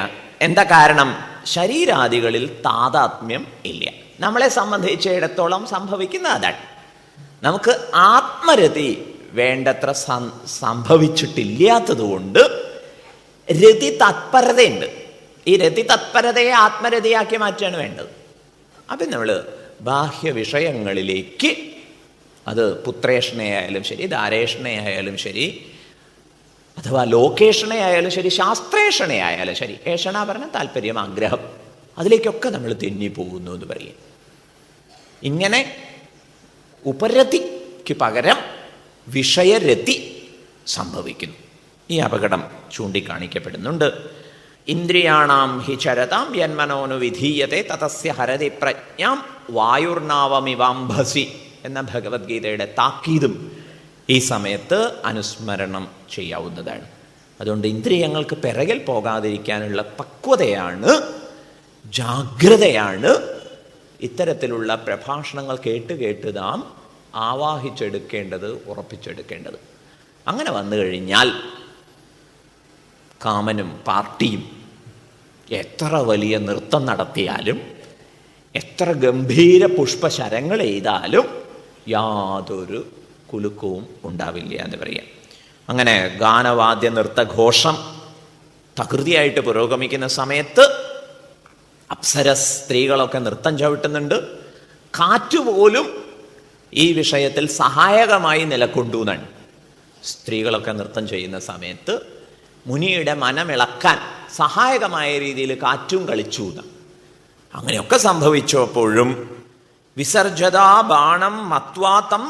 എന്താ കാരണം? ശരീരാദികളിൽ താതാത്മ്യം ഇല്ല. നമ്മളെ സംബന്ധിച്ചിടത്തോളം സംഭവിക്കുന്ന അതാണ്. നമുക്ക് ആത്മരതി വേണ്ടത്ര സംഭവിച്ചിട്ടില്ലാത്തതുകൊണ്ട് രതി തത്പരതയുണ്ട്. ഈ രതി തത്പരതയെ ആത്മരതിയാക്കി മാറ്റുകയാണ് വേണ്ടത്. അപ്പം നമ്മൾ ബാഹ്യ വിഷയങ്ങളിലേക്ക്, അത് പുത്രേഷണയായാലും ശരി, ധാരേഷണയായാലും ശരി, അഥവാ ലോകേഷണയായാലും ശരി, ശാസ്ത്രേഷണയായാലും ശരി, ഏഷണ പറഞ്ഞ താല്പര്യം, ആഗ്രഹം, അതിലേക്കൊക്കെ നമ്മൾ തെന്നിപ്പോകുന്നു എന്ന് പറയും. ഇങ്ങനെ ഉപരതിക്ക് പകരം വിഷയരതി സംഭവിക്കുന്നു. ഈ അപകടം ചൂണ്ടിക്കാണിക്കപ്പെടുന്നുണ്ട്. ഇന്ദ്രിയാണാം ഹി ചരതാം യന്മനോനു വിധീയത്തെ തതസ്യ ഹരതി പ്രജ്ഞാം വായുർനാവമിവാംഭസി എന്ന ഭഗവത്ഗീതയുടെ താക്കീതും ഈ സമയത്ത് അനുസ്മരണം ചെയ്യാവുന്നതാണ്. അതുകൊണ്ട് ഇന്ദ്രിയങ്ങൾക്ക് പിറകിൽ പോകാതിരിക്കാനുള്ള പക്വതയാണ്, ജാഗ്രതയാണ് ഇത്തരത്തിലുള്ള പ്രഭാഷണങ്ങൾ കേട്ട് നാം ആവാഹിച്ചെടുക്കേണ്ടത്, ഉറപ്പിച്ചെടുക്കേണ്ടത്. അങ്ങനെ വന്നു കഴിഞ്ഞാൽ കാമനും പാർട്ടിയും എത്ര വലിയ നൃത്തം നടത്തിയാലും, എത്ര ഗംഭീര പുഷ്പശരങ്ങൾ എയ്താലും യാതൊരു കുലുക്കവും ഉണ്ടാവില്ല എന്ന് പറയാം. അങ്ങനെ ഗാനവാദ്യ നൃത്തഘോഷം തകൃതിയായിട്ട് പുരോഗമിക്കുന്ന സമയത്ത് അപ്സര സ്ത്രീകളൊക്കെ നൃത്തം ചവിട്ടുന്നുണ്ട്. കാറ്റുപോലും ഈ വിഷയത്തിൽ സഹായകമായി നിലകൊണ്ടു എന്നാണ്. സ്ത്രീകളൊക്കെ നൃത്തം ചെയ്യുന്ന സമയത്ത് മുനിയുടെ മനമിളക്കാൻ സഹായകമായ രീതിയിൽ കാറ്റും കളിച്ചു. അങ്ങനെയൊക്കെ സംഭവിച്ചപ്പോഴും വിസർജതാ ബാണം മത്വാതം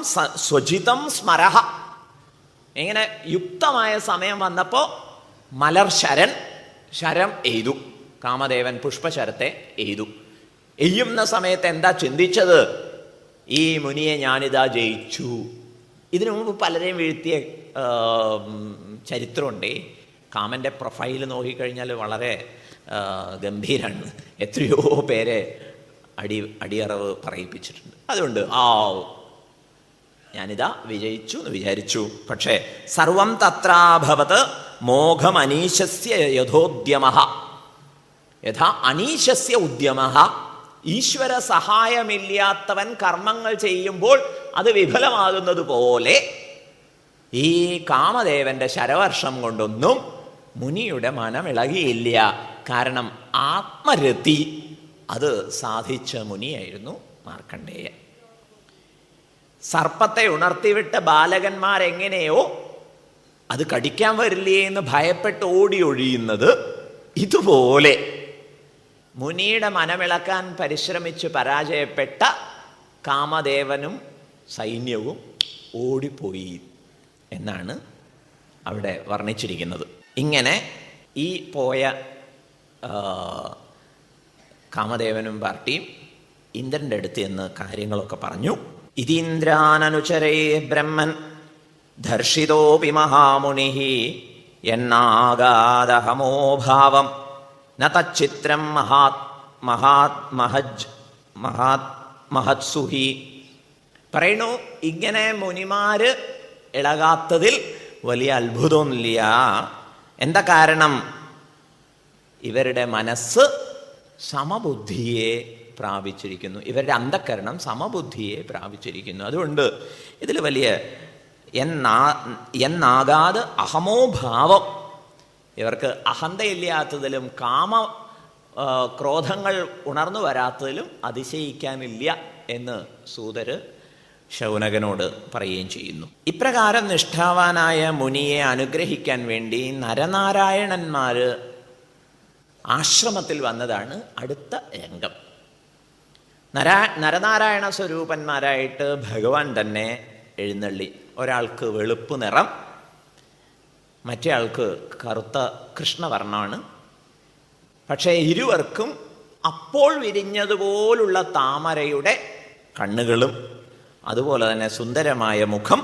സ്വജിതം സ്മരഹ. ഇങ്ങനെ യുക്തമായ സമയം വന്നപ്പോൾ മലർ ശരം എയ്തു. കാമദേവൻ പുഷ്പശരത്തെ എയ്തു. എയ്യുന്ന സമയത്ത് എന്താ ചിന്തിച്ചത്? ഈ മുനിയെ ഞാനിതാ ജയിച്ചു. ഇതിനു മുമ്പ് പലരെയും വീഴ്ത്തിയ ചരിത്രമുണ്ടേ. കാമൻ്റെ പ്രൊഫൈൽ നോക്കിക്കഴിഞ്ഞാൽ വളരെ ഗംഭീരമാണ്. എത്രയോ പേരെ അടിയറവ് പറയിപ്പിച്ചിട്ടുണ്ട്. അതുകൊണ്ട് ഞാനിതാ വിജയിച്ചു എന്ന് വിചാരിച്ചു. പക്ഷേ സർവം തത്രാഭവത് മോഘമനീശസ്യ യഥോദ്യമഃ യഥാ അനീശസ്യ ഉദ്യമഃ. ഈശ്വര സഹായമില്ലാത്തവൻ കർമ്മങ്ങൾ ചെയ്യുമ്പോൾ അത് വിഫലമാകുന്നത് പോലെ ഈ കാമദേവന്റെ ശരവർഷം കൊണ്ടൊന്നും മുനിയുടെ മനമിളകിയില്ല. കാരണം ആത്മരതി അത് സാധിച്ച മുനിയായിരുന്നു മാർക്കണ്ഡേയൻ. സർപ്പത്തെ ഉണർത്തിവിട്ട ബാലകന്മാരെങ്ങനെയോ അത് കടിക്കാൻ വരില്ലേ എന്ന് ഭയപ്പെട്ട് ഓടി ഒഴിയുന്നത്, ഇതുപോലെ മുനിയുടെ മനമിളക്കാൻ പരിശ്രമിച്ച് പരാജയപ്പെട്ട കാമദേവനും സൈന്യവും ഓടിപ്പോയി എന്നാണ് അവിടെ വർണ്ണിച്ചിരിക്കുന്നത്. ഇങ്ങനെ ഈ പോയ കാമദേവനും പാർട്ടിയും ഇന്ദ്രൻ്റെ അടുത്ത് എന്ന് കാര്യങ്ങളൊക്കെ പറഞ്ഞു. ഇതീന്ദ്രാനനുചരേ ബ്രഹ്മൻ ധർഷിതോപി മഹാമുനി എന്നാഗാദഹമോഭാവം ന തച്ചിത്രം മഹത്സുഹി. പറയണു, ഇങ്ങനെ മുനിമാര് ഇളകാത്തതിൽ വലിയ അത്ഭുതമൊന്നുമില്ല. എന്താ കാരണം? ഇവരുടെ മനസ്സ് സമബുദ്ധിയെ പ്രാപിച്ചിരിക്കുന്നു, ഇവരുടെ അന്ധക്കരണം സമബുദ്ധിയെ പ്രാപിച്ചിരിക്കുന്നു. അതുകൊണ്ട് ഇതിൽ വലിയ എന്നാകാതെ അഹമോഭാവം, ഇവർക്ക് അഹന്തയില്ലാത്തതിലും ക്രോധങ്ങൾ ഉണർന്നു വരാത്തതിലും അതിശയിക്കാനില്ല എന്ന് സൂതര് ശൗനകനോട് പറയുകയും ചെയ്യുന്നു. ഇപ്രകാരം നിഷ്ഠാവാനായ മുനിയെ അനുഗ്രഹിക്കാൻ വേണ്ടി നരനാരായണന്മാര് ആശ്രമത്തിൽ വന്നതാണ് അടുത്ത രംഗം. നരനാരായണ സ്വരൂപന്മാരായിട്ട് ഭഗവാൻ തന്നെ എഴുന്നള്ളി. ഒരാൾക്ക് വെളുപ്പ് നിറം, മറ്റേ ആൾക്ക് കറുത്ത കൃഷ്ണവർണ്ണമാണ്. പക്ഷേ ഇരുവർക്കും അപ്പോൾ വിരിഞ്ഞതുപോലുള്ള താമരയുടെ കണ്ണുകളും അതുപോലെ തന്നെ സുന്ദരമായ മുഖം,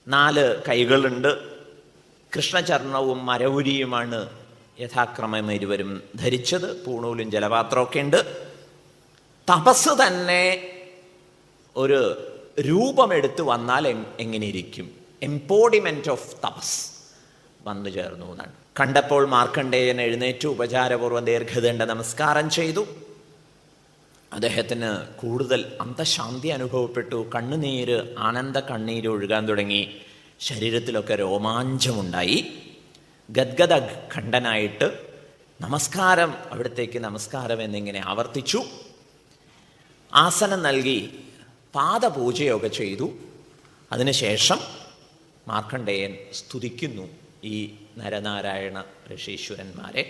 4 കൈകളുണ്ട്. കൃഷ്ണചർണവും മരവുരിയുമാണ് യഥാക്രമം ഇരുവരും ധരിച്ചത്. പൂണൂലും ജലപാത്രമൊക്കെ ഉണ്ട്. തപസ് തന്നെ ഒരു രൂപമെടുത്ത് വന്നാൽ എങ്ങനെയിരിക്കും? എംപോഡിമെന്റ് ഓഫ് തപസ് വന്നു ചേർന്നു എന്നാണ്. കണ്ടപ്പോൾ മാർക്കണ്ഡേയൻ എഴുന്നേറ്റു, ഉപചാരപൂർവ്വം ദീർഘദണ്ഡ നമസ്കാരം ചെയ്തു. അദ്ദേഹത്തിന് കൂടുതൽ അന്തശാന്തി അനുഭവപ്പെട്ടു. കണ്ണുനീര്, ആനന്ദ കണ്ണീര് ഒഴുകാൻ തുടങ്ങി. ശരീരത്തിലൊക്കെ രോമാഞ്ചമുണ്ടായി. ഗദ്ഗദ ഖണ്ഡനായിട്ട് നമസ്കാരം, അവിടത്തേക്ക് നമസ്കാരം എന്നിങ്ങനെ ആവർത്തിച്ചു. ആസനം നൽകി പാദപൂജയൊക്കെ ചെയ്തു. അതിനുശേഷം മാർക്കണ്ഡേയൻ സ്തുതിക്കുന്നു ഈ നരനാരായണ ഋഷീശ്വരന്മാരെ.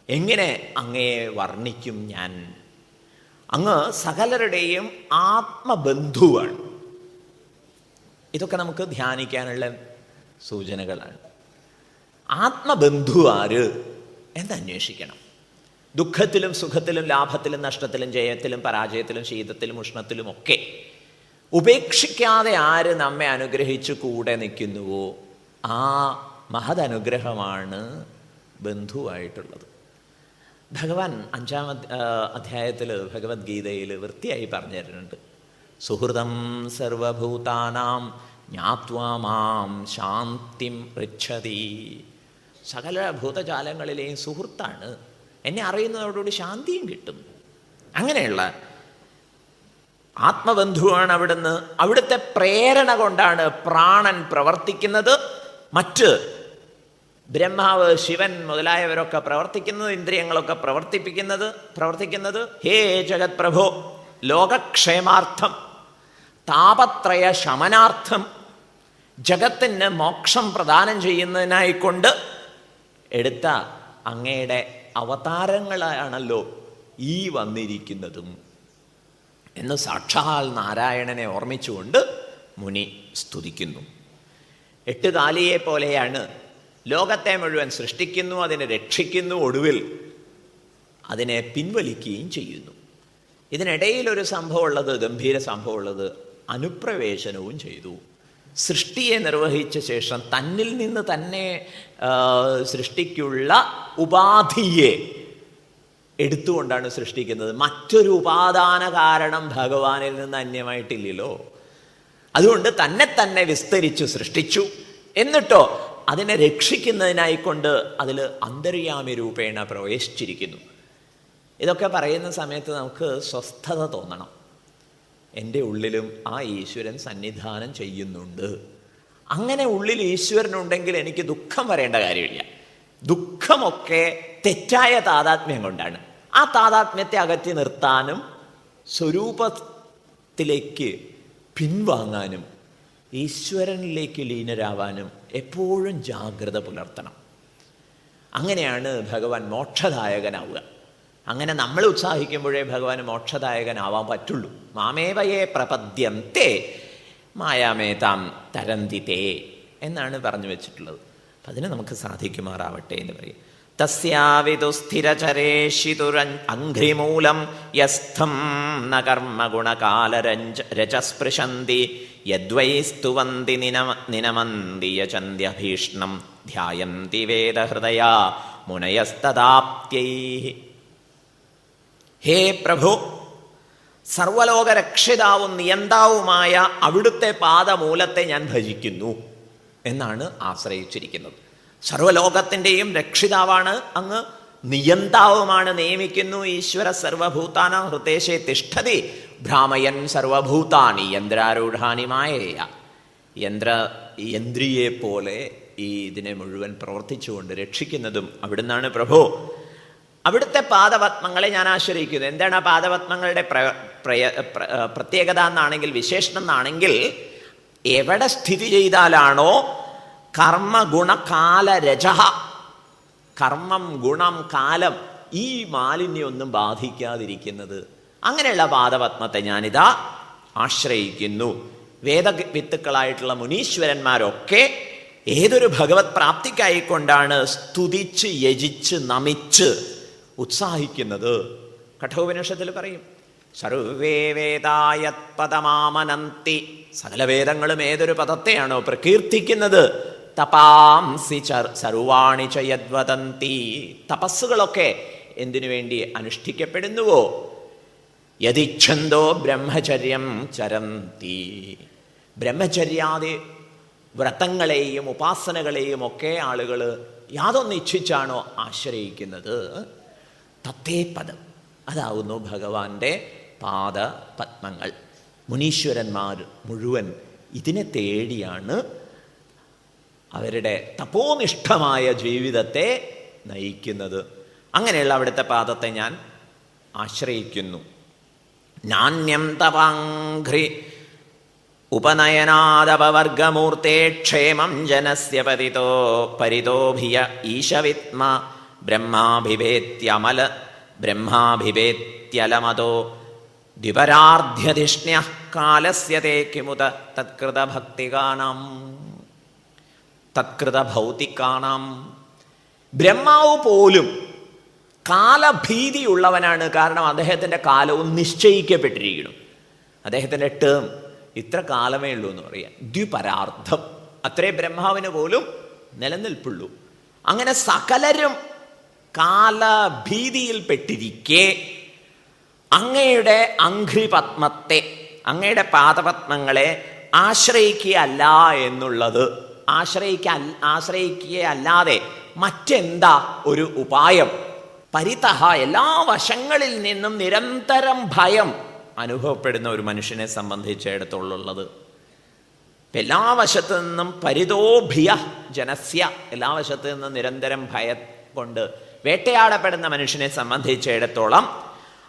എങ്ങനെ അങ്ങയെ വർണ്ണിക്കും ഞാൻ? അങ്ങ് സകലരുടെയും ആത്മബന്ധുവാണ്. ഇതൊക്കെ നമുക്ക് ധ്യാനിക്കാനുള്ള സൂചനകളാണ്. ആത്മബന്ധു ആര് എന്നന്വേഷിക്കണം. ദുഃഖത്തിലും സുഖത്തിലും ലാഭത്തിലും നഷ്ടത്തിലും ജയത്തിലും പരാജയത്തിലും ശീതത്തിലും ഉഷ്ണത്തിലും ഒക്കെ ഉപേക്ഷിക്കാതെ ആര് നമ്മെ അനുഗ്രഹിച്ചു കൂടെ നിൽക്കുന്നുവോ ആ മഹദനുഗ്രഹമാണ് ബന്ധുവായിട്ടുള്ളത്. ഭഗവാൻ 5-ാം അധ്യായത്തിൽ ഭഗവത്ഗീതയിൽ വൃത്തിയായി പറഞ്ഞു തരുന്നുണ്ട്. സുഹൃദം സർവഭൂതാനാം ജ്ഞാത്വാ മാം ശാന്തിം പൃച്ഛതി. സകല ഭൂതജാലങ്ങളിലെയും സുഹൃത്താണ്. എന്നെ അറിയുന്നതോടുകൂടി ശാന്തിയും കിട്ടും. അങ്ങനെയുള്ള ആത്മബന്ധുവാണ് അവിടുന്ന്. അവിടുത്തെ പ്രേരണ കൊണ്ടാണ് പ്രാണൻ പ്രവർത്തിക്കുന്നത്. മറ്റ് ബ്രഹ്മാവ്, ശിവൻ മുതലായവരൊക്കെ പ്രവർത്തിക്കുന്നത്, ഇന്ദ്രിയങ്ങളൊക്കെ പ്രവർത്തിക്കുന്നത് ഹേ ജഗത് പ്രഭോ, ലോകക്ഷേമാർത്ഥം, താപത്രയ ശമനാർത്ഥം, ജഗത്തിന് മോക്ഷം പ്രദാനം ചെയ്യുന്നതിനായിക്കൊണ്ട് എടുത്ത അങ്ങയുടെ അവതാരങ്ങളാണല്ലോ ഈ വന്നിരിക്കുന്നതും എന്ന് സാക്ഷാൽ നാരായണനെ ഓർമ്മിച്ചുകൊണ്ട് മുനി സ്തുതിക്കുന്നു. 8 കാലിയെ പോലെയാണ്. ലോകത്തെ മുഴുവൻ സൃഷ്ടിക്കുന്നു, അതിനെ രക്ഷിക്കുന്നു, ഒടുവിൽ അതിനെ പിൻവലിക്കുകയും ചെയ്യുന്നു. ഇതിനിടയിലൊരു സംഭവമുള്ളത്, ഗംഭീര സംഭവമുള്ളത്, അനുപ്രവേശനവും ചെയ്തു. സൃഷ്ടിയെ നിർവഹിച്ച ശേഷം തന്നിൽ നിന്ന് തന്നെ സൃഷ്ടിക്കുള്ള ഉപാധിയെ എടുത്തുകൊണ്ടാണ് സൃഷ്ടിക്കുന്നത്. മറ്റൊരു ഉപാദാന കാരണം ഭഗവാനിൽ നിന്ന് അന്യമായിട്ടില്ലല്ലോ. അതുകൊണ്ട് തന്നെ തന്നെ വിസ്തരിച്ചു സൃഷ്ടിച്ചു. എന്നിട്ടോ അതിനെ രക്ഷിക്കുന്നതിനായിക്കൊണ്ട് അതിൽ അന്തര്യാമി രൂപേണ പ്രവേശിച്ചിരിക്കുന്നു. ഇതൊക്കെ പറയുന്ന സമയത്ത് നമുക്ക് സ്വസ്ഥത തോന്നണം. എൻ്റെ ഉള്ളിലും ആ ഈശ്വരൻ സന്നിധാനം ചെയ്യുന്നുണ്ട്. അങ്ങനെ ഉള്ളിൽ ഈശ്വരനുണ്ടെങ്കിൽ എനിക്ക് ദുഃഖം വരേണ്ട കാര്യമില്ല. ദുഃഖമൊക്കെ തെറ്റായ താതാത്മ്യം കൊണ്ടാണ്. ആ താതാത്മ്യത്തെ അകറ്റി നിർത്താനും സ്വരൂപത്തിലേക്ക് പിൻവാങ്ങാനും ഈശ്വരനിലേക്ക് ലീനരാവാനും എപ്പോഴും ജാഗ്രത പുലർത്തണം. അങ്ങനെയാണ് ഭഗവാൻ മോക്ഷദായകനാവുക. അങ്ങനെ നമ്മൾ ഉത്സാഹിക്കുമ്പോഴേ ഭഗവാന് മോക്ഷദായകനാവാൻ പറ്റുള്ളൂ. മാമേവയേ പ്രപദ്യന്തേ മായാമേതാം തരന്തിതേ എന്നാണ് പറഞ്ഞു വെച്ചിട്ടുള്ളത്. അപ്പം അതിന് നമുക്ക് സാധിക്കുമാറാവട്ടെ എന്ന് പറയും. തസ്യാവിതു സ്ഥിരചരേഷിതുരഘ്രിമൂലം യസ്ഥം ന കർമ്മഗുണകാലരജസ്പൃശന്തി യദ്വൈ സ്തുവന്തി നിനമന്തി യചന്ത്യഭീഷ്ണം ധ്യായന്തി വേദഹൃദയാ മുനയസ്തദാപ്ത്യൈഃ. ഹേ പ്രഭു, സർവലോകരക്ഷിതാവും നിയന്താവുമായ അവിടുത്തെ പാദമൂലത്തെ ഞാൻ ഭജിക്കുന്നു എന്നാണ് ആശ്രയിച്ചിരിക്കുന്നത്. സർവലോകത്തിൻ്റെയും രക്ഷിതാവാണ് അങ്ങ്, നിയന്താവുമാണ്, നിയമിക്കുന്നു. ഈശ്വര സർവഭൂതാനാം ഹൃദേശേ തിഷ്ഠതി ഭ്രാമയൻ സർവഭൂതാനി യന്ത്രാരൂഢാനി മായയ. യന്ത്രിയെ പോലെ ഈ ഇതിനെ മുഴുവൻ പ്രവർത്തിച്ചുകൊണ്ട് രക്ഷിക്കുന്നതും അവിടുന്നാണ് പ്രഭു. അവിടുത്തെ പാദപത്മങ്ങളെ ഞാൻ ആശ്രയിക്കുന്നു. എന്താണ് ആ പാദപത്മങ്ങളുടെ പ്രത്യേകത എന്നാണെങ്കിൽ, വിശേഷണം എന്നാണെങ്കിൽ, എവിടെ സ്ഥിതി ചെയ്താലാണോ കർമ്മ ഗുണകാല രജ, കർമ്മം ഗുണം കാലം ഈ മാലിന്യമൊന്നും ബാധിക്കാതിരിക്കുന്നത്, അങ്ങനെയുള്ള പാദപത്മത്തെ ഞാനിതാ ആശ്രയിക്കുന്നു. വേദവിത്തുക്കളായിട്ടുള്ള മുനീശ്വരന്മാരൊക്കെ ഏതൊരു ഭഗവത് പ്രാപ്തിക്കായിക്കൊണ്ടാണ് സ്തുതിച്ച് യജിച്ച് നമിച്ച് ഉത്സാഹിക്കുന്നത്. കഠോപനിഷത്തിൽ പറയും, സർവേ വേദായത് പദമാമനന്തി. സകല വേദങ്ങളും ഏതൊരു പദത്തെയാണോ പ്രകീർത്തിക്കുന്നത്, തപാംസി സർവാണി ച യദ്വദന്തി. തപസ്സുകളൊക്കെ എന്തിനു വേണ്ടി അനുഷ്ഠിക്കപ്പെടുന്നുവോ, യദിച്ഛന്തോ ബ്രഹ്മചര്യം ചരന്തി. ബ്രഹ്മചര്യാദി വ്രതങ്ങളെയും ഉപാസനകളെയും ഒക്കെ ആളുകൾ യാതൊന്ന് ഇച്ഛിച്ചാണോ ആശ്രയിക്കുന്നത്, തത്തേ പദം, അതാവുന്നു ഭഗവാന്റെ പാദപത്മങ്ങൾ. മുനീശ്വരന്മാർ മുഴുവൻ ഇതിനെ തേടിയാണ് അവരുടെ തപോനിഷ്ഠമായ ജീവിതത്തെ നയിക്കുന്നത്. അങ്ങനെയുള്ള അവിടുത്തെ പാദത്തെ ഞാൻ ആശ്രയിക്കുന്നു. നാന്യം തവാഘ്രി ഉപനയനാദപവർഗമൂർത്തേ ക്ഷേമം ജനസ്യ പരിതോഭിയ ഈശവിത്മ ബ്രഹ്മാഭിവേത്യലമതോ ദ്വിപരാർധ്യധിഷ്ണ്യ കാലസ്യ തേ കിമുത തത്കൃതഭൗതികാനാം. ബ്രഹ്മാവ് പോലും കാലഭീതിയുള്ളവനാണ്. കാരണം അദ്ദേഹത്തിൻ്റെ കാലവും നിശ്ചയിക്കപ്പെട്ടിരിക്കുന്നു. അദ്ദേഹത്തിൻ്റെ ടേം ഇത്ര കാലമേ ഉള്ളൂ എന്ന് പറയാം. ദ്വിപരാർത്ഥം അത്രേ ബ്രഹ്മാവിന് പോലും നിലനിൽപ്പുള്ളൂ. അങ്ങനെ സകലരും കാലഭീതിയിൽപ്പെട്ടിരിക്കെ അങ്ങയുടെ അംഘ്രിപത്മത്തെ, അങ്ങയുടെ പാദപത്മങ്ങളെ ആശ്രയിക്കുകയല്ല എന്നുള്ളത്, ആശ്രയിക്കുകയല്ലാതെ മറ്റെന്താ ഒരു ഉപായം? പരിതഹ, എല്ലാ വശങ്ങളിൽ നിന്നും നിരന്തരം ഭയം അനുഭവപ്പെടുന്ന ഒരു മനുഷ്യനെ സംബന്ധിച്ചിടത്തോളുള്ളത്. എല്ലാ വശത്തു നിന്നും പരിതോഭിയ ജനസ്യ, എല്ലാ വശത്തു നിന്നും നിരന്തരം ഭയം കൊണ്ട് വേട്ടയാടപ്പെടുന്ന മനുഷ്യനെ സംബന്ധിച്ചിടത്തോളം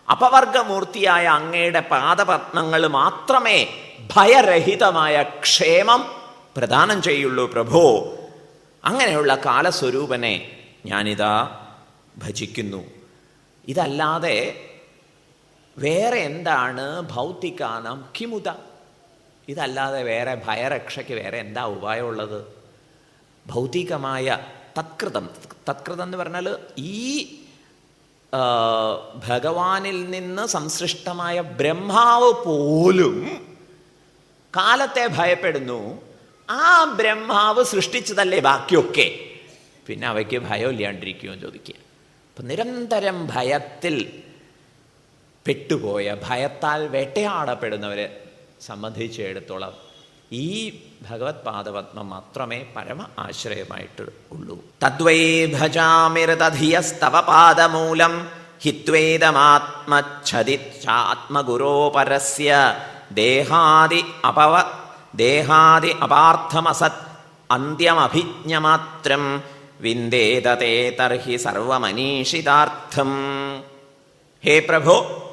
അപവർഗമൂർത്തിയായ അങ്ങയുടെ പാദപത്മങ്ങൾ മാത്രമേ ഭയരഹിതമായ ക്ഷേമം പ്രദാനം ചെയ്യുള്ളൂ പ്രഭോ. അങ്ങനെയുള്ള കാലസ്വരൂപനെ ഞാനിതാ ഭജിക്കുന്നു. ഇതല്ലാതെ വേറെ എന്താണ് ഭൗതികാനാം കിമുത? ഇതല്ലാതെ വേറെ ഭയരക്ഷയ്ക്ക് വേറെ എന്താ ഉപായമുള്ളത്? ഭൗതികമായ തത്കൃതം എന്ന് പറഞ്ഞാൽ ഈ ഭഗവാനിൽ നിന്ന് സംസൃഷ്ടമായ ബ്രഹ്മാവ് പോലും കാലത്തെ ഭയപ്പെടുന്നു. ആ ബ്രഹ്മാവ് സൃഷ്ടിച്ചതല്ലേ ബാക്കിയൊക്കെ, പിന്നെ അവയ്ക്ക് ഭയമില്ലാണ്ടിരിക്കുമോ ചോദിക്കുക. അപ്പം നിരന്തരം ഭയത്തിൽ പെട്ടുപോയ, ഭയത്താൽ വേട്ടയാടപ്പെടുന്നവരെ സംബന്ധിച്ചിടത്തോളം ഈ ഭഗവത് പാദപത്മം മാത്രമേ പരമ ആശ്രയമായിട്ട് ഉള്ളൂ. തദ്വൈ ഭജാമിർതധിയസ്തവ പാദമൂലം ഹിത്വേദമാത്മച്ഛദിച്ചാത്മഗുരോ പരസ്യ ദേഹാദി അപാർത്ഥമസത് അന്ത്യമഭിജ്ഞമാത്രം വിന്ദേതേ തർഹി സർവമനീഷിതാർത്ഥം. ഹേ പ്രഭോ,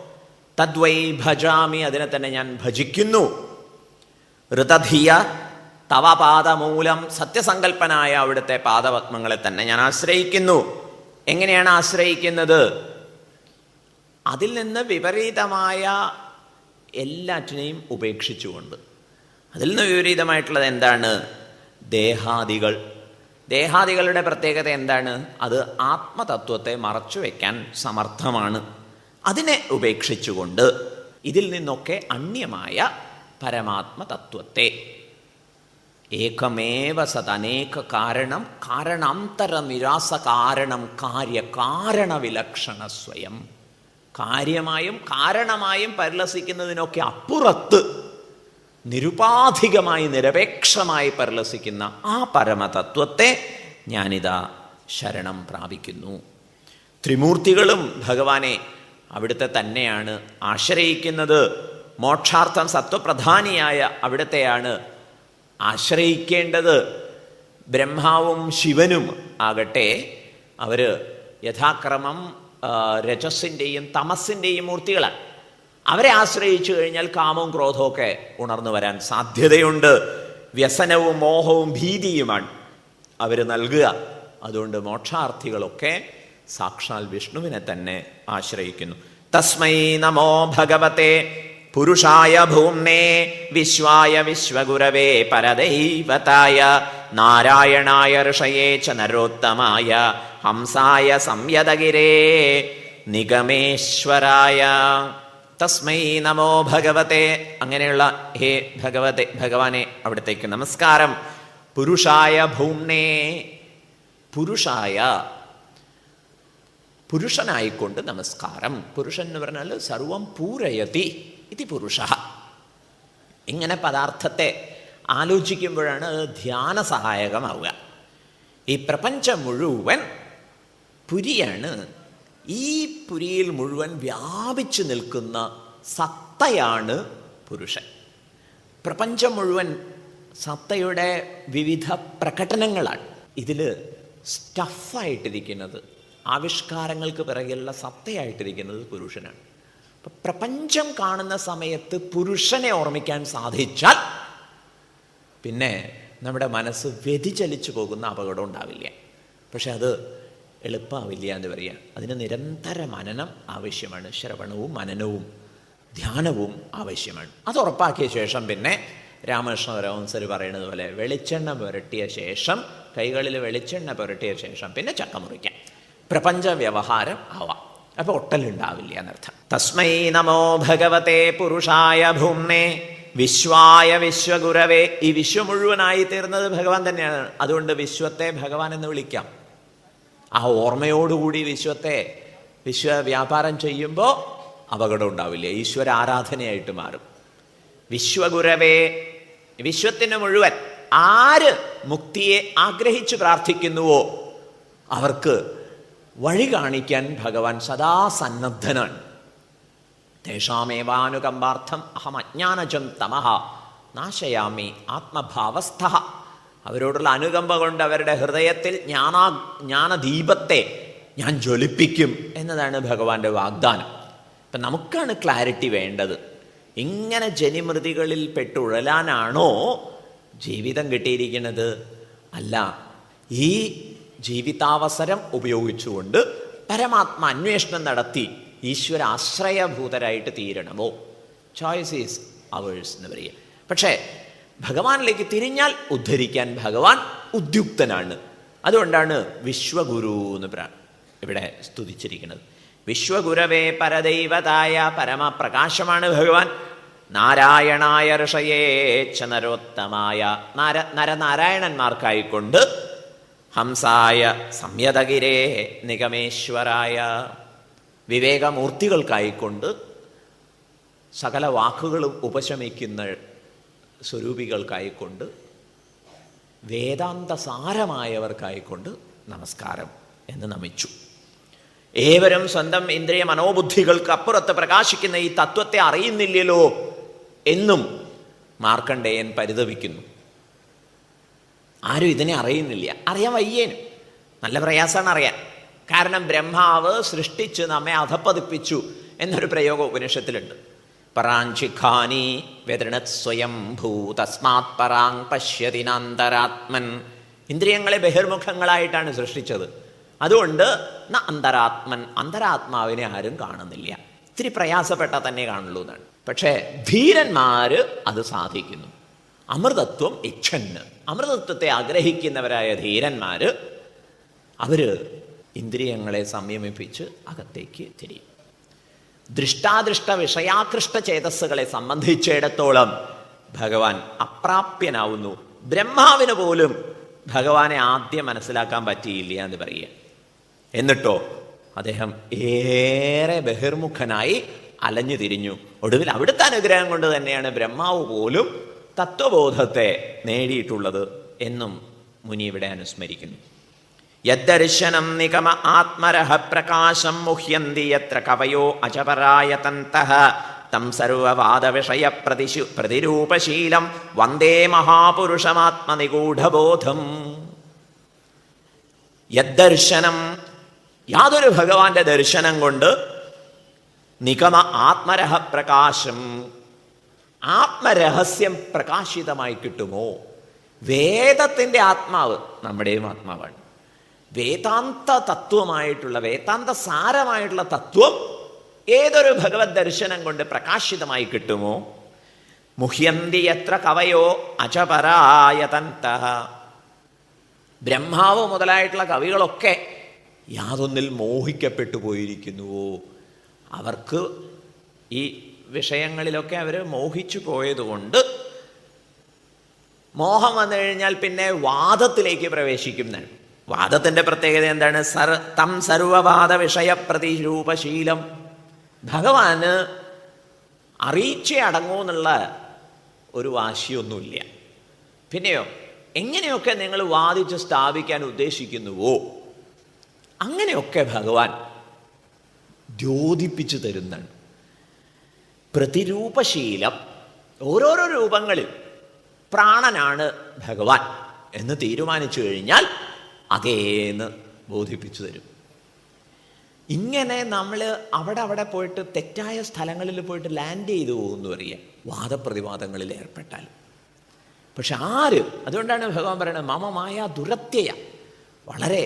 തദ്വൈ ഭജാമി, അതിനെ തന്നെ ഞാൻ ഭജിക്കുന്നു. ഋതധിയ തവ പാദമൂലം, സത്യസങ്കല്പനായ അവിടുത്തെ പാദപത്മങ്ങളെ തന്നെ ഞാൻ ആശ്രയിക്കുന്നു. എങ്ങനെയാണ് ആശ്രയിക്കുന്നത്? അതിൽ നിന്ന് വിപരീതമായ എല്ലാറ്റിനെയും ഉപേക്ഷിച്ചുകൊണ്ട്. അതിൽ നിന്ന് വിപരീതമായിട്ടുള്ളത് എന്താണ്? ദേഹാദികളുടെ പ്രത്യേകത എന്താണ്? അത് ആത്മതത്വത്തെ മറച്ചു വയ്ക്കാൻ സമർത്ഥമാണ്. അതിനെ ഉപേക്ഷിച്ചുകൊണ്ട് ഇതിൽ നിന്നൊക്കെ അന്യമായ പരമാത്മതത്വത്തെ, ഏകമേവ സദനേക കാരണം കാരണാന്തര നിരാസ കാരണം കാര്യകാരണ വിലക്ഷണ സ്വയം, കാര്യമായും കാരണമായും പരിലസിക്കുന്നതിനൊക്കെ അപ്പുറത്ത് നിരുപാധികമായി നിരപേക്ഷമായി പരിലസിക്കുന്ന ആ പരമതത്വത്തെ ഞാനിതാ ശരണം പ്രാപിക്കുന്നു. ത്രിമൂർത്തികളും ഭഗവാനെ അവിടുത്തെ തന്നെയാണ് ആശ്രയിക്കുന്നത്. മോക്ഷാർത്ഥം സത്വപ്രധാനിയായ അവിടുത്തെയാണ് ആശ്രയിക്കേണ്ടത്. ബ്രഹ്മാവും ശിവനും ആകട്ടെ അവർ യഥാക്രമം രജസ്സിൻ്റെയും തമസ്സിൻ്റെയും മൂർത്തികളാണ്. അവരെ ആശ്രയിച്ചു കഴിഞ്ഞാൽ കാമവും ക്രോധവും ഒക്കെ ഉണർന്നു വരാൻ സാധ്യതയുണ്ട്. വ്യസനവും മോഹവും ഭീതിയുമാണ് അവർ നൽകുക. അതുകൊണ്ട് മോക്ഷാർത്ഥികളൊക്കെ സാക്ഷാൽ വിഷ്ണുവിനെ തന്നെ ആശ്രയിക്കുന്നു. തസ്മൈ നമോ ഭഗവത്തെ പുരുഷായ ഭൂമ്നേ വിശ്വായ വിശ്വഗുരവേ പരദൈവതായ നാരായണായ ഋഷയേ ച നരോത്തമായ ഹംസായ സംയതഗിരേ നിഗമേശ്വരായ. തസ്മൈ നമോ ഭഗവത്തെ, അങ്ങനെയുള്ള ഹേ ഭഗവാനെ അവിടത്തേക്ക് നമസ്കാരം. പുരുഷായ ഭൂമ്നേ, പുരുഷനായിക്കൊണ്ട് നമസ്കാരം. പുരുഷൻ എന്ന് പറഞ്ഞാൽ സർവം പൂരയതി ഇതി പുരുഷ. ഇങ്ങനെ പദാർത്ഥത്തെ ആലോചിക്കുമ്പോഴാണ് ധ്യാന സഹായകമാവുക. ഈ പ്രപഞ്ചം മുഴുവൻ പുരിയാണ്. ഈ പുരിയിൽ മുഴുവൻ വ്യാപിച്ചു നിൽക്കുന്ന സത്തയാണ് പുരുഷൻ. പ്രപഞ്ചം മുഴുവൻ സത്തയുടെ വിവിധ പ്രകടനങ്ങളാണ്. ഇതിൽ സ്റ്റഫായിട്ടിരിക്കുന്നത്, ആവിഷ്കാരങ്ങൾക്ക് പിറകിലുള്ള സത്തയായിട്ടിരിക്കുന്നത് പുരുഷനാണ്. അപ്പം പ്രപഞ്ചം കാണുന്ന സമയത്ത് പുരുഷനെ ഓർമ്മിക്കാൻ സാധിച്ചാൽ പിന്നെ നമ്മുടെ മനസ്സ് വ്യതിചലിച്ചു പോകുന്ന അപകടം ഉണ്ടാവില്ല. പക്ഷെ അത് എളുപ്പമാവില്ല എന്ന് പറയുക. അതിന് നിരന്തര മനനം ആവശ്യമാണ്. ശ്രവണവും മനനവും ധ്യാനവും ആവശ്യമാണ്. അത് ഉറപ്പാക്കിയ ശേഷം പിന്നെ രാമകൃഷ്ണ പരമഹംസർ പറയുന്നത് പോലെ വെളിച്ചെണ്ണ പുരട്ടിയ ശേഷം, കൈകളിൽ വെളിച്ചെണ്ണ പുരട്ടിയ ശേഷം പിന്നെ ചക്ക മുറിക്കാം. പ്രപഞ്ച വ്യവഹാരം ആവാം. അപ്പോൾ ഒട്ടലുണ്ടാവില്ല എന്നർത്ഥം. തസ്മൈ നമോ ഭഗവത്തെ പുരുഷായ ഭൂമ്നേ വിശ്വായ വിശ്വഗുരവേ. ഈ വിശ്വം മുഴുവനായി തീർന്നത് ഭഗവാൻ തന്നെയാണ്. അതുകൊണ്ട് വിശ്വത്തെ ഭഗവാൻ എന്ന് വിളിക്കാം. ആ ഓർമ്മയോടുകൂടി വിശ്വവ്യാപാരം ചെയ്യുമ്പോൾ അപകടം ഉണ്ടാവില്ല. ഈശ്വര ആരാധനയായിട്ട് മാറും. വിശ്വഗുരവേ, വിശ്വത്തിന് മുഴുവൻ ആര് മുക്തിയെ ആഗ്രഹിച്ച് പ്രാർത്ഥിക്കുന്നുവോ അവർക്ക് വഴി കാണിക്കാൻ ഭഗവാൻ സദാ സന്നദ്ധനാണ്. തേഷാമേവാനുകമ്പാർത്ഥം അഹം അജ്ഞാനജം തമഹ നാശയാമി ആത്മഭാവസ്ഥ. അവരോടുള്ള അനുകമ്പ കൊണ്ട് അവരുടെ ഹൃദയത്തിൽ ജ്ഞാനദീപത്തെ ഞാൻ ജ്വലിപ്പിക്കും എന്നതാണ് ഭഗവാന്റെ വാഗ്ദാനം. ഇപ്പം നമുക്കാണ് ക്ലാരിറ്റി വേണ്ടത്. ഇങ്ങനെ ജനിമൃതികളിൽ പെട്ടുഴലാനാണോ ജീവിതം കിട്ടിയിരിക്കുന്നത്? അല്ല, ഈ ജീവിതാവസരം ഉപയോഗിച്ചുകൊണ്ട് പരമാത്മ അന്വേഷണം നടത്തി ഈശ്വര ആശ്രയഭൂതരായിട്ട് തീരണമോ? ചോയ്സ് ഈസ് അവേഴ്സ് എന്ന് പറയുക. പക്ഷേ ഭഗവാനിലേക്ക് തിരിഞ്ഞാൽ ഉദ്ധരിക്കാൻ ഭഗവാൻ ഉദ്യുക്തനാണ്. അതുകൊണ്ടാണ് വിശ്വഗുരു എന്ന് ഇവിടെ സ്തുതിച്ചിരിക്കുന്നത്. വിശ്വഗുരവേ പരദൈവതായ, പരമപ്രകാശമാണ് ഭഗവാൻ. നാരായണായ ഋഷയേ ച നരോത്തമായ, നരനാരായണന്മാർക്കായിക്കൊണ്ട് ഹംസായ സംയതഗിരേ നിഗമേശ്വരായ, വിവേകമൂർത്തികൾക്കായിക്കൊണ്ട് സകല വാക്കുകളും ഉപശമിക്കുന്ന സ്വരൂപികൾക്കായിക്കൊണ്ട്, വേദാന്ത സാരമായവർക്കായിക്കൊണ്ട് നമസ്കാരം എന്ന് നമിച്ചു. ഏവരും സ്വന്തം ഇന്ദ്രിയ മനോബുദ്ധികൾക്ക് അപ്പുറത്ത് പ്രകാശിക്കുന്ന ഈ തത്വത്തെ അറിയുന്നില്ലല്ലോ എന്നും മാർക്കണ്ഡേയൻ പരിതപിക്കുന്നു. ആരും ഇതിനെ അറിയുന്നില്ല, അറിയാൻ വയ്യേനും. നല്ല പ്രയാസമാണ് അറിയാൻ. കാരണം ബ്രഹ്മാവ് സൃഷ്ടിച്ച് നമ്മെ അധപ്പതിപ്പിച്ചു എന്നൊരു പ്രയോഗം ഉപനിഷത്തിലുണ്ട്. പരാഞ്ചിഖാനി വ്യതൃണത് സ്വയംഭൂ തസ്മാത് പരാങ് പശ്യതിനാന്തരാത്മൻ. ഇന്ദ്രിയങ്ങളെ ബഹിർമുഖങ്ങളായിട്ടാണ് സൃഷ്ടിച്ചത്. അതുകൊണ്ട് അന്തരാത്മൻ, അന്തരാത്മാവിനെ ആരും കാണുന്നില്ല. ഇത്തിരി പ്രയാസപ്പെട്ടാൽ തന്നെ കാണുള്ളൂ എന്നാണ്. പക്ഷേ ധീരന്മാര് അത് സാധിക്കുന്നു. അമൃതത്വം ഇച്ഛന്, അമൃതത്വത്തെ ആഗ്രഹിക്കുന്നവരായ ധീരന്മാര് അവര് ഇന്ദ്രിയങ്ങളെ സംയമിപ്പിച്ച് അകത്തേക്ക് തിരിയും. ദൃഷ്ടാദൃഷ്ട വിഷയാകൃഷ്ട ചേതസ്സുകളെ സംബന്ധിച്ചിടത്തോളം ഭഗവാൻ അപ്രാപ്യനാവുന്നു. ബ്രഹ്മാവിന് പോലും ഭഗവാനെ ആദ്യം മനസ്സിലാക്കാൻ പറ്റിയില്ല എന്ന് പറയുക. എന്നിട്ടോ അദ്ദേഹം ഏറെ ബഹിർമുഖനായി അലഞ്ഞു തിരിഞ്ഞു. ഒടുവിൽ അവിടുത്തെ അനുഗ്രഹം കൊണ്ട് തന്നെയാണ് ബ്രഹ്മാവ് പോലും തത്വബോധത്തെ നേടിയിട്ടുള്ളത് എന്നും മുനി ഇവിടെ അനുസ്മരിക്കുന്നു. യദ്ദർശനം നിഗമ ആത്മരഹ പ്രകാശം മുഹ്യന്തി യത്ര കവയോ അചപരായതന്തഃ തം സർവവാദവിഷയ പ്രതിരൂപശീലം വന്ദേ മഹാപുരുഷമാത്മനിഗൂഢബോധം. യദ്ദർശനം, യാതൊരു ഭഗവാന്റെ ദർശനം കൊണ്ട് നിഗമ ആത്മരഹ പ്രകാശം, ആത്മരഹസ്യം പ്രകാശിതമായി കിട്ടുമോ? വേദത്തിൻ്റെ ആത്മാവ് നമ്മുടെയും ആത്മാവാണ്. വേദാന്ത തത്വമായിട്ടുള്ള, വേദാന്ത സാരമായിട്ടുള്ള തത്വം ഏതൊരു ഭഗവത് ദർശനം കൊണ്ട് പ്രകാശിതമായി കിട്ടുമോ? മുഹ്യന്തി യത്ര കവയോ അചപരായതന്തഃ. ബ്രഹ്മാവ് മുതലായിട്ടുള്ള കവികളൊക്കെ യാതൊന്നിൽ മോഹിക്കപ്പെട്ടു പോയിരിക്കുന്നുവോ? അവർക്ക് ഈ വിഷയങ്ങളിലൊക്കെ അവർ മോഹിച്ചു പോയതുകൊണ്ട് മോഹം വന്നു കഴിഞ്ഞാൽ പിന്നെ വാദത്തിലേക്ക് പ്രവേശിക്കുന്നതാണ്. വാദത്തിൻ്റെ പ്രത്യേകത എന്താണ്? തം സർവവാദ വിഷയ പ്രതിരൂപശീലം. ഭഗവാന് അറിയിച്ചേ അടങ്ങൂ എന്നുള്ള ഒരു വാശിയൊന്നുമില്ല. പിന്നെയോ എങ്ങനെയൊക്കെ നിങ്ങൾ വാദിച്ച് സ്ഥാപിക്കാൻ ഉദ്ദേശിക്കുന്നുവോ അങ്ങനെയൊക്കെ ഭഗവാൻ ദ്യോതിപ്പിച്ചു തരുന്നുണ്ട്. പ്രതിരൂപശീലം, ഓരോരോ രൂപങ്ങളിൽ പ്രാണനാണ് ഭഗവാൻ എന്ന് തീരുമാനിച്ചു കഴിഞ്ഞാൽ അതേന്ന് ബോധിപ്പിച്ചു തരും. ഇങ്ങനെ നമ്മൾ അവിടെ പോയിട്ട് തെറ്റായ സ്ഥലങ്ങളിൽ പോയിട്ട് ലാൻഡ് ചെയ്തു പോകുന്നു പറയുക, വാദപ്രതിവാദങ്ങളിൽ ഏർപ്പെട്ടാൽ. പക്ഷെ അതുകൊണ്ടാണ് ഭഗവാൻ പറയുന്നത് മമ മായ ദുരത്യയ. വളരെ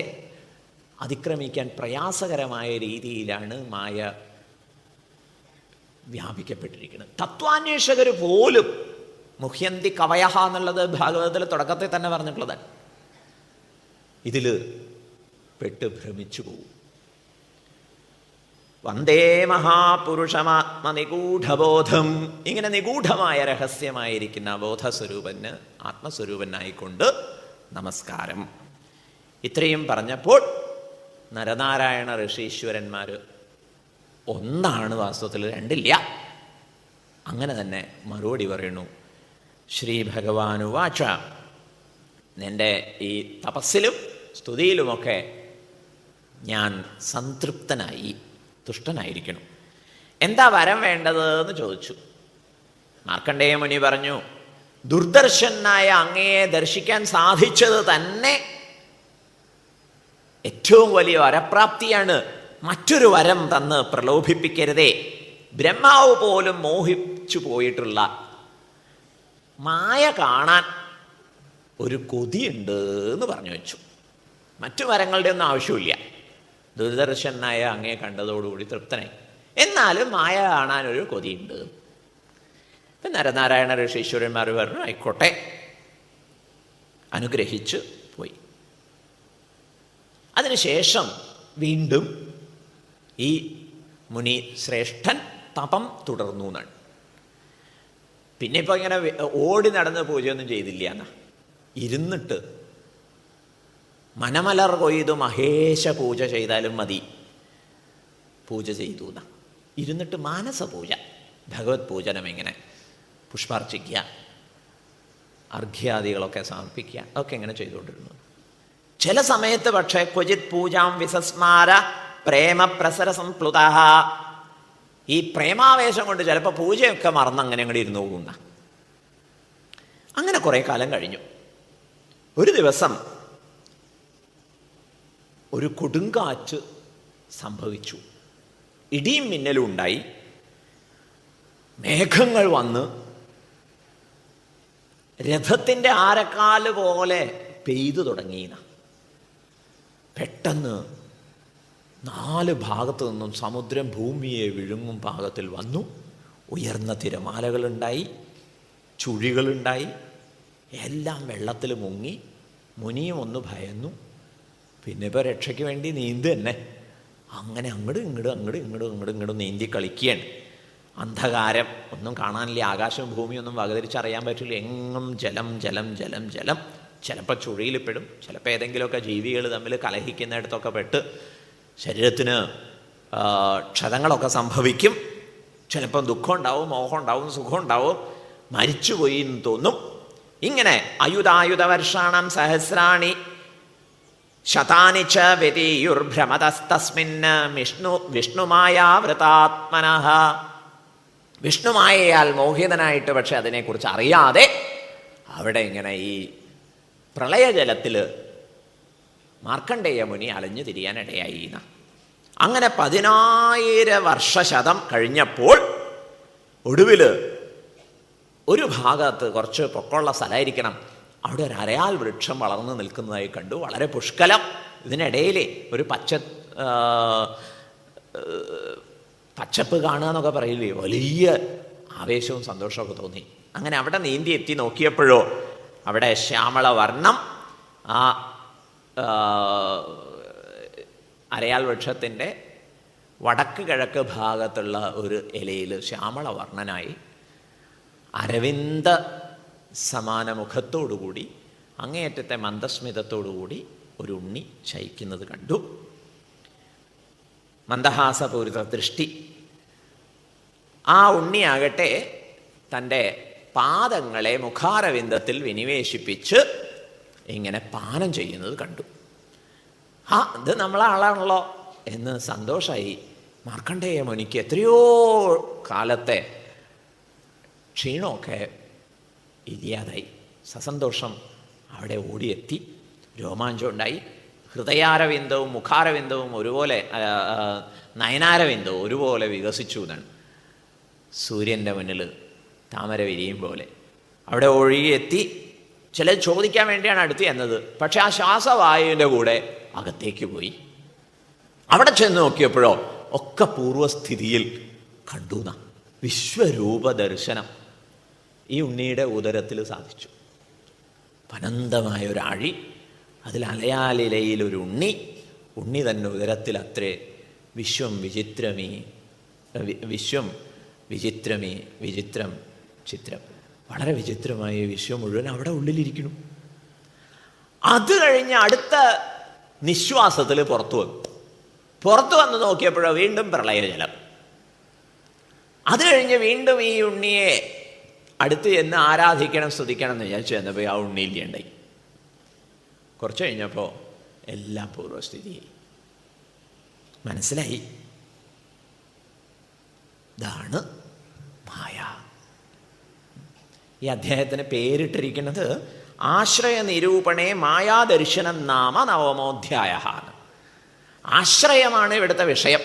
അതിക്രമിക്കാൻ പ്രയാസകരമായ രീതിയിലാണ് മായ വ്യാപിക്കപ്പെട്ടിരിക്കുന്നത്. തത്വാന്വേഷകർ പോലും മുഹ്യന്തി കവയഹ എന്നുള്ളത് ഭാഗവതത്തിൽ തുടക്കത്തിൽ തന്നെ പറഞ്ഞിട്ടുള്ളതാണ്. ഇതിൽ പെട്ട് ഭ്രമിച്ചു പോകും. വന്ദേ മഹാപുരുഷമാത്മനിഗൂഢബോധം. ഇങ്ങനെ നിഗൂഢമായ രഹസ്യമായിരിക്കുന്ന ബോധസ്വരൂപന്, ആത്മസ്വരൂപനായിക്കൊണ്ട് നമസ്കാരം. ഇത്രയും പറഞ്ഞപ്പോൾ നരനാരായണ ഋഷീശ്വരന്മാർ ഒന്നാണ്, വാസ്തവത്തിൽ രണ്ടില്ല. അങ്ങനെ തന്നെ മറുപടി പറയുന്നു. ശ്രീ ഭഗവാനുവാച, നിൻ്റെ ഈ തപസ്സിലും സ്തുതിയിലുമൊക്കെ ഞാൻ സംതൃപ്തനായി, തുഷ്ടനായിരിക്കണം. എന്താ വരം വേണ്ടത് എന്ന് ചോദിച്ചു. മാർക്കണ്ഡേയ മുനി പറഞ്ഞു, ദുർദർശനായ അങ്ങയെ ദർശിക്കാൻ സാധിച്ചത് തന്നെ ഏറ്റവും വലിയ വരപ്രാപ്തിയാണ്. മറ്റൊരു വരം തന്ന് പ്രലോഭിപ്പിക്കരുതേ. ബ്രഹ്മാവ് പോലും മോഹിച്ചു പോയിട്ടുള്ള മായ കാണാൻ ഒരു കൊതിയുണ്ട് എന്ന് പറഞ്ഞു വെച്ചു. മറ്റു വരങ്ങളുടെ ഒന്നും ആവശ്യമില്ല. ദുർദർശനായ അങ്ങയെ കണ്ടതോടുകൂടി തൃപ്തനായി. എന്നാലും മായ കാണാനൊരു കൊതിയുണ്ട്. ഇപ്പം നരനാരായണ ഋഷീശ്വരന്മാർ പറഞ്ഞു ആയിക്കോട്ടെ, അനുഗ്രഹിച്ച് പോയി. അതിനുശേഷം വീണ്ടും ഈ മുനി ശ്രേഷ്ഠൻ തപം തുടർന്നു എന്നാണ്. പിന്നെ ഇപ്പോൾ ഇങ്ങനെ ഓടി നടന്ന് പൂജയൊന്നും ചെയ്തില്ല എന്നാ, ഇരുന്നിട്ട് മനമലർ കൊയ്തു മഹേശ പൂജ ചെയ്താലും മതി പൂജ ചെയ്തു എന്നാ. ഇരുന്നിട്ട് മാനസ പൂജ, ഭഗവത് പൂജനം, ഇങ്ങനെ പുഷ്പാർച്ചിക്കുക, അർഘ്യാദികളൊക്കെ സമർപ്പിക്കുക, ഒക്കെ ഇങ്ങനെ ചെയ്തുകൊണ്ടിരുന്നു. ചില സമയത്ത് പക്ഷേ ക്വചിത് പൂജാം വിസസ്മാര പ്രേമ പ്രസര സംപ്ലുത, ഈ പ്രേമാവേശം കൊണ്ട് ചിലപ്പോൾ പൂജയൊക്കെ മറന്ന് അങ്ങനെ അങ്ങോട്ട് ഇരുന്ന് പോകുന്ന. അങ്ങനെ കുറേ കാലം കഴിഞ്ഞു. ഒരു ദിവസം ഒരു കൊടുങ്കാറ്റ് സംഭവിച്ചു. ഇടിയും മിന്നലും ഉണ്ടായി. മേഘങ്ങൾ വന്ന് രഥത്തിൻ്റെ ആരക്കാല് പോലെ പെയ്തു തുടങ്ങിയ. പെട്ടെന്ന് 4 ഭാഗത്തു നിന്നും സമുദ്രം ഭൂമിയെ വിഴുങ്ങും പാകത്തിൽ വന്നു. ഉയർന്ന തിരമാലകളുണ്ടായി, ചുഴികളുണ്ടായി, എല്ലാം വെള്ളത്തിൽ മുങ്ങി. മുനിയും ഒന്ന് ഭയന്നു. പിന്നെ ഇപ്പോൾ രക്ഷയ്ക്ക് വേണ്ടി നീന്ത് തന്നെ. അങ്ങനെ അങ്ങോട്ടും ഇങ്ങോട്ടും നീന്തി കളിക്കുകയാണ്. അന്ധകാരം, ഒന്നും കാണാനില്ല. ആകാശവും ഭൂമിയൊന്നും വകതിരിച്ചറിയാൻ പറ്റില്ല. എങ്ങും ജലം ജലം ജലം ജലം. ചിലപ്പോൾ ചുഴിയിൽ പെടും, ചിലപ്പോൾ ഏതെങ്കിലുമൊക്കെ ജീവികൾ തമ്മിൽ കലഹിക്കുന്നിടത്തൊക്കെ പെട്ട് ശരീരത്തിന് ക്ഷതങ്ങളൊക്കെ സംഭവിക്കും. ചിലപ്പം ദുഃഖം ഉണ്ടാവും, മോഹം ഉണ്ടാവും, സുഖം ഉണ്ടാവും, മരിച്ചുപോയി എന്ന് തോന്നും. ഇങ്ങനെ അയുധായുധവർഷാണം സഹസ്രാണി ശതാനി ച വ്യതിയുർഭ്രമതസ്തസ്മിന് വിഷ്ണുമായാവൃതാത്മനഃ. വിഷ്ണുമായയാൽ മോഹിതനായിട്ട്, പക്ഷെ അതിനെക്കുറിച്ച് അറിയാതെ അവിടെ ഇങ്ങനെ ഈ പ്രളയജലത്തിൽ മാർക്കണ്ഡേയ മുനി അലഞ്ഞു തിരിയാനിടയായി. അങ്ങനെ 10,000 വർഷശതം കഴിഞ്ഞപ്പോൾ ഒടുവിൽ ഒരു ഭാഗത്ത് കുറച്ച് പൊക്കമുള്ള സ്ഥലമായിരിക്കണം, അവിടെ ഒരു അരയാൽ വൃക്ഷം വളർന്നു നിൽക്കുന്നതായി കണ്ടു. വളരെ പുഷ്കലം. ഇതിനിടയിൽ ഒരു പച്ചപ്പ് കാണുക എന്നൊക്കെ പറയില്ലേ, വലിയ ആവേശവും സന്തോഷമൊക്കെ തോന്നി. അങ്ങനെ അവിടെ നീന്തി എത്തി നോക്കിയപ്പോഴോ അവിടെ ശ്യാമളവർണ്ണം ആ അരയാൽ വൃക്ഷത്തിൻ്റെ വടക്ക് കിഴക്ക് ഭാഗത്തുള്ള ഒരു ഇലയിൽ ശ്യാമളവർണ്ണനായി അരവിന്ദ സമാന മുഖത്തോടുകൂടി അങ്ങേയറ്റത്തെ മന്ദസ്മിതത്തോടുകൂടി ഒരു ഉണ്ണി ശയിക്കുന്നത് കണ്ടു. മന്ദഹാസപൂരിത ദൃഷ്ടി. ആ ഉണ്ണിയാകട്ടെ തൻ്റെ പാദങ്ങളെ മുഖാരവിന്ദത്തിൽ വിനിവേശിപ്പിച്ച് ഇങ്ങനെ പാനം ചെയ്യുന്നത് കണ്ടു. ഇത് നമ്മളാളാണല്ലോ എന്ന് സന്തോഷമായി. മാർക്കണ്ഡേയ മുനിക്ക് എത്രയോ കാലത്തെ ക്ഷീണമൊക്കെ ഇല്ലാതായി. സസന്തോഷം അവിടെ ഓടിയെത്തി. രോമാഞ്ചം ഉണ്ടായി. ഹൃദയാരവിന്ദവും മുഖാരവിന്ദവും ഒരുപോലെ, നയനാരവിന്ദവും ഒരുപോലെ വികസിച്ചു എന്നാണ്. സൂര്യൻ്റെ മുന്നിൽ താമര വിരിയും പോലെ അവിടെ ഒഴുകിയെത്തി. ചില ചോദിക്കാൻ വേണ്ടിയാണ് അടുത്ത് എന്നത്, പക്ഷെ ആ ശ്വാസവായുവിൻ്റെ കൂടെ അകത്തേക്ക് പോയി. അവിടെ ചെന്ന് നോക്കിയപ്പോഴോ ഒക്കെ പൂർവ്വസ്ഥിതിയിൽ കണ്ടു. വിശ്വരൂപ ദർശനം ഈ ഉണ്ണിയുടെ ഉദരത്തിൽ സാധിച്ചു. അനന്തമായ ഒരാഴി, അതിൽ അലയാലിലയിൽ ഉണ്ണി, ഉണ്ണി തന്നെ ഉദരത്തിൽ അത്രേ. വിശ്വം വിചിത്രമേ, വിശ്വം വിചിത്രമേ, വിചിത്രം ചിത്രം. വളരെ വിചിത്രമായ വിശ്വം മുഴുവൻ അവിടെ ഉള്ളിലിരിക്കുന്നു. അത് കഴിഞ്ഞ് അടുത്ത നിശ്വാസത്തിൽ പുറത്തു വന്ന് നോക്കിയപ്പോഴോ വീണ്ടും പ്രളയജലം. അത് കഴിഞ്ഞ് വീണ്ടും ഈ ഉണ്ണിയെ അടുത്ത് ചെന്ന് ആരാധിക്കണം, സ്തുതിക്കണം എന്ന് വിചാരിച്ചു ചെന്നപ്പോൾ ആ ഉണ്ണിയില്ലുണ്ടായി. കുറച്ച് കഴിഞ്ഞപ്പോൾ എല്ലാം പൂർവ്വസ്ഥിതിയായി. മനസ്സിലായി, ഇതാണ് മായ. ഈ അധ്യായത്തിന് പേരിട്ടിരിക്കുന്നത് ആശ്രയ നിരൂപണേ മായാദർശനം നാമ നവമോധ്യായ. ആശ്രയമാണ് ഇവിടുത്തെ വിഷയം.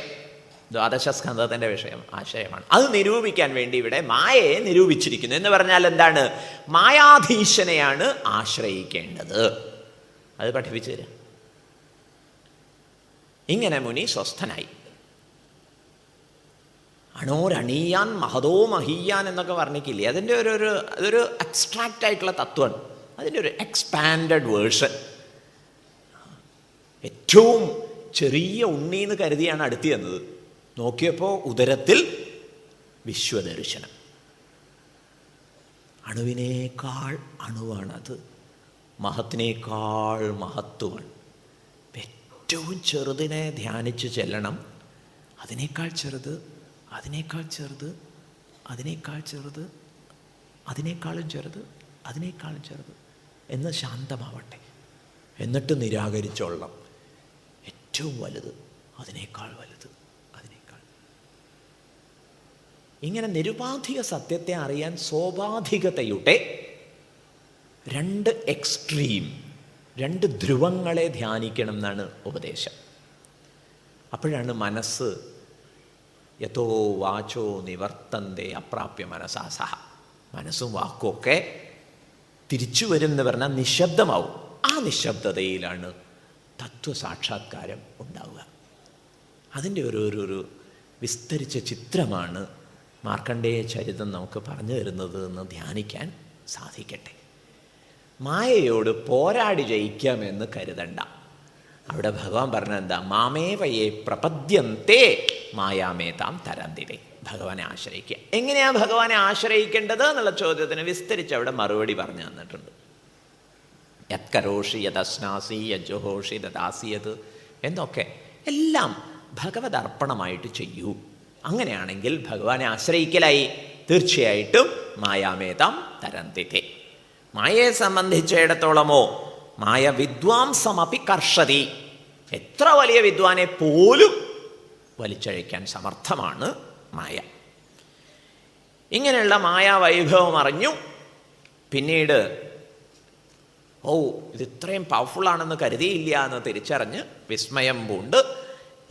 12 സ്കന്ധത്തിൻ്റെ വിഷയം ആശ്രയമാണ്. അത് നിരൂപിക്കാൻ വേണ്ടി ഇവിടെ മായയെ നിരൂപിച്ചിരിക്കുന്നു. എന്ന് പറഞ്ഞാൽ എന്താണ്? മായാധീശനെയാണ് ആശ്രയിക്കേണ്ടത്. അത് പഠിപ്പിച്ചു തരാം. ഇങ്ങനെ മുനി സ്വസ്ഥനായി. അണോരണീയാൻ മഹതോ മഹീയാൻ എന്നൊക്കെ വർണ്ണിക്കില്ലേ, അതിൻ്റെ അതൊരു അബ്സ്ട്രാക്റ്റ് ആയിട്ടുള്ള തത്വമാണ്. അതിൻ്റെ ഒരു എക്സ്പാൻഡഡ് വേർഷൻ. ഏറ്റവും ചെറിയ ഉണ്ണി എന്ന് കരുതിയാണ് അടുത്ത് ചെന്നത്. നോക്കിയപ്പോൾ ഉദരത്തിൽ വിശ്വദർശനം. അണുവിനേക്കാൾ അണുവാണത്, മഹത്തിനേക്കാൾ മഹത്വമാണ്. ഏറ്റവും ചെറുതിനെ ധ്യാനിച്ച് ചെല്ലണം. അതിനേക്കാൾ ചെറുത്, അതിനേക്കാൾ ചെറുത്, അതിനേക്കാൾ ചെറുത്, അതിനേക്കാളും ചെറുത്, അതിനേക്കാളും ചെറുത്, എന്ന് ശാന്തമാവട്ടെ, എന്നിട്ട് നിരാകരിച്ചോളണം. ഏറ്റവും വലുത്, അതിനേക്കാൾ വലുത്, അതിനേക്കാൾ. ഇങ്ങനെ നിരുപാധിക സത്യത്തെ അറിയാൻ സോപാധികതയുടെ രണ്ട് എക്സ്ട്രീം, രണ്ട് ധ്രുവങ്ങളെ ധ്യാനിക്കണം എന്നാണ് ഉപദേശം. അപ്പോഴാണ് മനസ്സ് യഥോ വാചോ നിവർത്തന്തേ അപ്രാപ്യ മനസാ സഹ, മനസ്സും വാക്കും ഒക്കെ തിരിച്ചു വരും എന്ന് പറഞ്ഞാൽ നിശബ്ദമാവും. ആ നിശബ്ദതയിലാണ് തത്വസാക്ഷാത്കാരം ഉണ്ടാവുക. അതിൻ്റെ ഒരു വിസ്തരിച്ച ചിത്രമാണ് മാർക്കണ്ഡേയ ചരിതം നമുക്ക് പറഞ്ഞു തരുന്നത് എന്ന് ധ്യാനിക്കാൻ സാധിക്കട്ടെ. മായയോട് പോരാടി ജയിക്കാമെന്ന് കരുതണ്ട. അവിടെ ഭഗവാൻ പറഞ്ഞെന്താ? മാമേ വയെ പ്രപദ്യന്തേ മായാമേതാം തരന്തിരേ. ഭഗവാനെ ആശ്രയിക്കുക. എങ്ങനെയാണ് ഭഗവാനെ ആശ്രയിക്കേണ്ടത് എന്നുള്ള ചോദ്യത്തിന് വിസ്തരിച്ച് അവിടെ മറുപടി പറഞ്ഞു തന്നിട്ടുണ്ട്. യത്കരോഷി യദസ്നാസി യജ്ജുഹോഷി ദദാസിയത് എന്നൊക്കെ എല്ലാം ഭഗവത് അർപ്പണമായിട്ട് ചെയ്യൂ. അങ്ങനെയാണെങ്കിൽ ഭഗവാനെ ആശ്രയിക്കലായി. തീർച്ചയായിട്ടും മായാമേതാം തരന്തിരേ. മായയെ സംബന്ധിച്ചിടത്തോളമോ മായ വിദ്വാംസമപി കർഷതി. എത്ര വലിയ വിദ്വാനെ പോലും വലിച്ചഴിക്കാൻ സമർത്ഥമാണ് മായ. ഇങ്ങനെയുള്ള മായാവൈഭവം അറിഞ്ഞു. പിന്നീട് ഇത് ഇത്രയും പവർഫുള്ളാണെന്ന് കരുതിയില്ല എന്ന് തിരിച്ചറിഞ്ഞ് വിസ്മയം പൂണ്ട്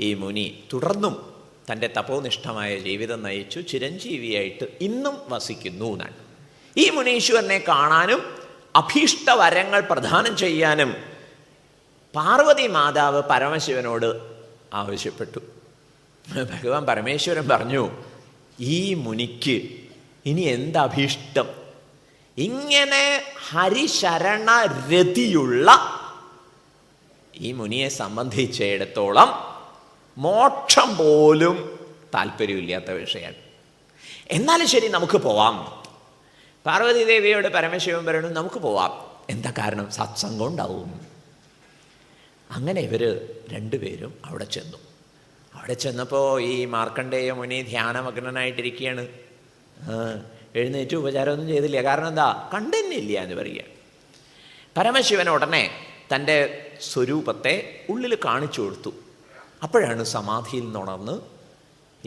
ഈ മുനി തുടർന്നും തൻ്റെ തപോനിഷ്ഠമായ ജീവിതം നയിച്ചു ചിരഞ്ജീവിയായിട്ട് ഇന്നും വസിക്കുന്നു എന്നാണ്. ഈ മുനീശ്വരനെ കാണാനും അഭീഷ്ടവരങ്ങൾ പ്രദാനം ചെയ്യാനും പാർവതി മാതാവ് പരമശിവനോട് ആവശ്യപ്പെട്ടു. ഭഗവാൻ പരമേശ്വരൻ പറഞ്ഞു, ഈ മുനിക്ക് ഇനി എന്തഭീഷ്ടം? ഇങ്ങനെ ഹരിശരണരതിയുള്ള ഈ മുനിയെ സംബന്ധിച്ചിടത്തോളം മോക്ഷം പോലും താല്പര്യമില്ലാത്ത വിഷയമാണ്. എന്നാലും ശരി, നമുക്ക് പോവാം. പാർവതി ദേവിയോട് പരമശിവൻ പറയണു, നമുക്ക് പോവാം. എന്താ കാരണം? സത്സംഗം ഉണ്ടാവും. അങ്ങനെ ഇവർ രണ്ടുപേരും അവിടെ ചെന്നു. അവിടെ ചെന്നപ്പോൾ ഈ മാർക്കണ്ഡേയ മുനി ധ്യാനമഗ്നനായിട്ടിരിക്കുകയാണ്. എഴുന്നേറ്റ് ഉപചാരമൊന്നും ചെയ്തില്ല. കാരണം എന്താ? കണ്ടെന്നില്ല എന്ന് പറയുക. പരമശിവൻ ഉടനെ തൻ്റെ സ്വരൂപത്തെ ഉള്ളിൽ കാണിച്ചു കൊടുത്തു. അപ്പോഴാണ് സമാധിയിൽ നിന്നുണർന്ന്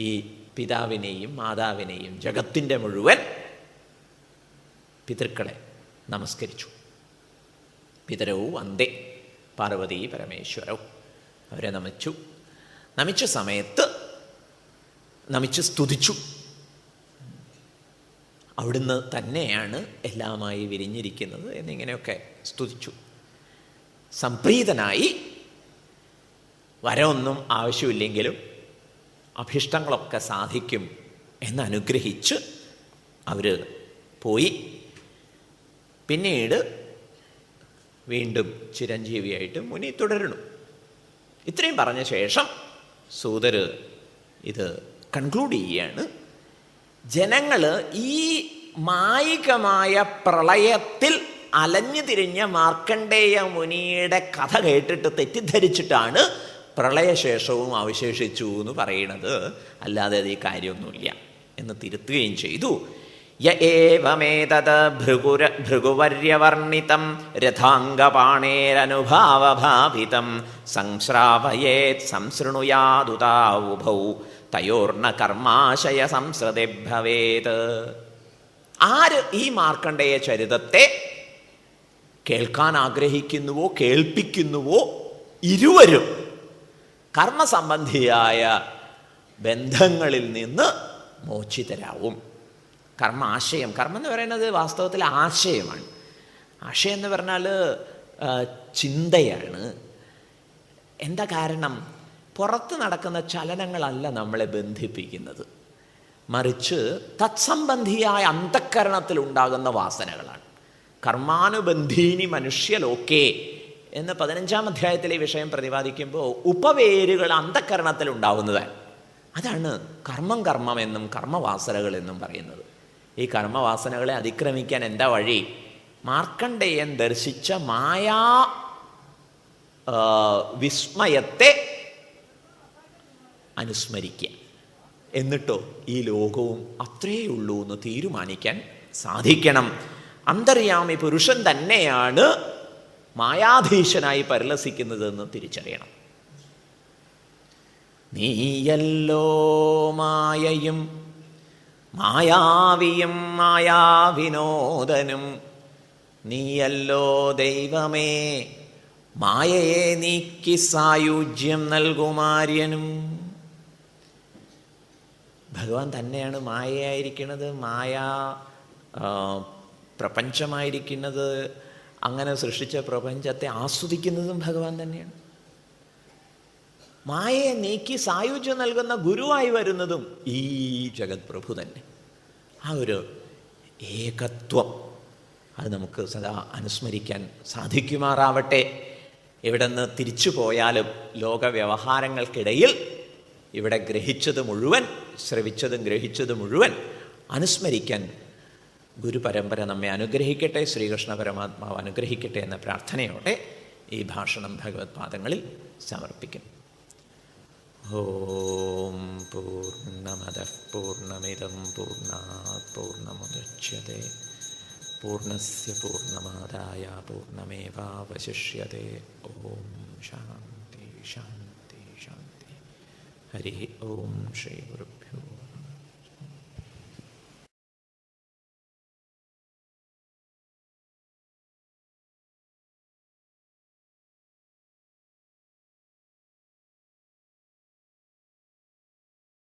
ഈ പിതാവിനെയും മാതാവിനെയും ജഗത്തിൻ്റെ മുഴുവൻ പിതൃക്കളെ നമസ്കരിച്ചു. പിതരവും വന്ദേ പാർവതി പരമേശ്വരവും. അവരെ നമിച്ച സമയത്ത് നമിച്ച് സ്തുതിച്ചു. അവിടുന്ന് തന്നെയാണ് എല്ലാമായി വിരിഞ്ഞിരിക്കുന്നത് എന്നിങ്ങനെയൊക്കെ സ്തുതിച്ചു. സംപ്രീതനായി വരമൊന്നും ആവശ്യമില്ലെങ്കിലും അഭിഷ്ടങ്ങളൊക്കെ സാധിക്കും എന്നനുഗ്രഹിച്ച് അവർ പോയി. പിന്നീട് വീണ്ടും ചിരഞ്ജീവിയായിട്ട് മുനി തുടരുന്നു. ഇത്രയും പറഞ്ഞ ശേഷം സൂതർ ഇത് കൺക്ലൂഡ് ചെയ്യുകയാണ്. ജനങ്ങൾ ഈ മായികമായ പ്രളയത്തിൽ അലഞ്ഞു തിരിഞ്ഞ മാർക്കണ്ഡേയ മുനിയുടെ കഥ കേട്ടിട്ട് തെറ്റിദ്ധരിച്ചിട്ടാണ് പ്രളയശേഷവും അവശേഷിച്ചു എന്ന് പറയുന്നത്. അല്ലാതെ അത് ഈ കാര്യമൊന്നുമില്ല എന്ന് തിരുത്തുകയും ചെയ്തു. യ ഏവമേതത് ഭൃഗുവർയവർണിതം രഥാംഗപാണേരനുഭാവഭാവിതം സംശ്രാവയേത് സംശൃണുയാദുതാവുഭൗ തയോർണ കർമാശയ സംസൃതി ഭവേത്. ആര് ഈ മാർക്കണ്ഡേയ ചരിതത്തെ കേൾക്കാൻ ആഗ്രഹിക്കുന്നുവോ കേൾപ്പിക്കുന്നുവോ ഇരുവരും കർമ്മസംബന്ധിയായ ബന്ധങ്ങളിൽ നിന്ന് മോചിതരാവും. കർമ്മ എന്ന് പറയുന്നത് വാസ്തവത്തിൽ ആശയമാണ്. ആശയം എന്ന് പറഞ്ഞാൽ ചിന്തയാണ്. എന്താ കാരണം? പുറത്ത് നടക്കുന്ന ചലനങ്ങളല്ല നമ്മളെ ബന്ധിപ്പിക്കുന്നത്, മറിച്ച് തത്സംബന്ധിയായ അന്തഃകരണത്തിലുണ്ടാകുന്ന വാസനകളാണ്. കർമാനുബന്ധീനി മനുഷ്യലോകേ എന്ന് 15-ാം അധ്യായത്തിലെ ഈ വിഷയം പ്രതിപാദിക്കുമ്പോൾ ഉപവേരുകൾ അന്തഃകരണത്തിൽ ഉണ്ടാവുന്നതാണ്. അതാണ് കർമ്മം എന്നും കർമ്മവാസനകൾ എന്നും പറയുന്നത്. ഈ കർമ്മവാസനകളെ അതിക്രമിക്കാൻ എന്താ വഴി? മാർക്കണ്ഡേയൻ ദർശിച്ച മായാ വിസ്മയത്തെ അനുസ്മരിക്കുക. എന്നിട്ടോ ഈ ലോകവും അത്രയേ ഉള്ളൂ എന്ന് തീരുമാനിക്കാൻ സാധിക്കണം. അന്തര്യാമി പുരുഷൻ തന്നെയാണ് മായാധീശനായി പരിലസിക്കുന്നതെന്ന് തിരിച്ചറിയണം. നീയല്ലോ മായയും മായാവിയും മായാവിനോദനും, നീയല്ലോ ദൈവമേ മായയെ നീക്കി സായുജ്യം നൽകുമാര്യനും. ഭഗവാൻ തന്നെയാണ് മായയായിരിക്കുന്നത്, മായ പ്രപഞ്ചമായിരിക്കുന്നത്. അങ്ങനെ സൃഷ്ടിച്ച പ്രപഞ്ചത്തെ ആസ്വദിക്കുന്നതും ഭഗവാൻ തന്നെയാണ്. മായയെ നീക്കി സായുജ്യം നൽകുന്ന ഗുരുവായി വരുന്നതും ഈ ജഗത് പ്രഭു തന്നെ. ആ ഒരു ഏകത്വം അത് നമുക്ക് സദാ അനുസ്മരിക്കാൻ സാധിക്കുമാറാവട്ടെ. ഇവിടെ നിന്ന് തിരിച്ചു പോയാലും ലോക വ്യവഹാരങ്ങൾക്കിടയിൽ ഇവിടെ ഗ്രഹിച്ചത് മുഴുവൻ, ശ്രവിച്ചതും ഗ്രഹിച്ചത് മുഴുവൻ അനുസ്മരിക്കാൻ ഗുരുപരമ്പര നമ്മെ അനുഗ്രഹിക്കട്ടെ, ശ്രീകൃഷ്ണ പരമാത്മാവ് അനുഗ്രഹിക്കട്ടെ എന്ന പ്രാർത്ഥനയോടെ ഈ ഭാഷണം ഭഗവത് പാദങ്ങളിൽ സമർപ്പിക്കും. ഓം പൂർണ്ണമദഃ പൂർണ്ണമിദം പൂർണ്ണാത് പൂർണ്ണമുദച്യത്തെ പൂർണ്ണസ്യ പൂർണ്ണമാദായ പൂർണ്ണമേവാവശിഷ്യത്തെ. ഓം ശാന്തി ശാന്തി ശാന്തി. ഹരി ഓം ശ്രീ ഗുരുഭ്യോ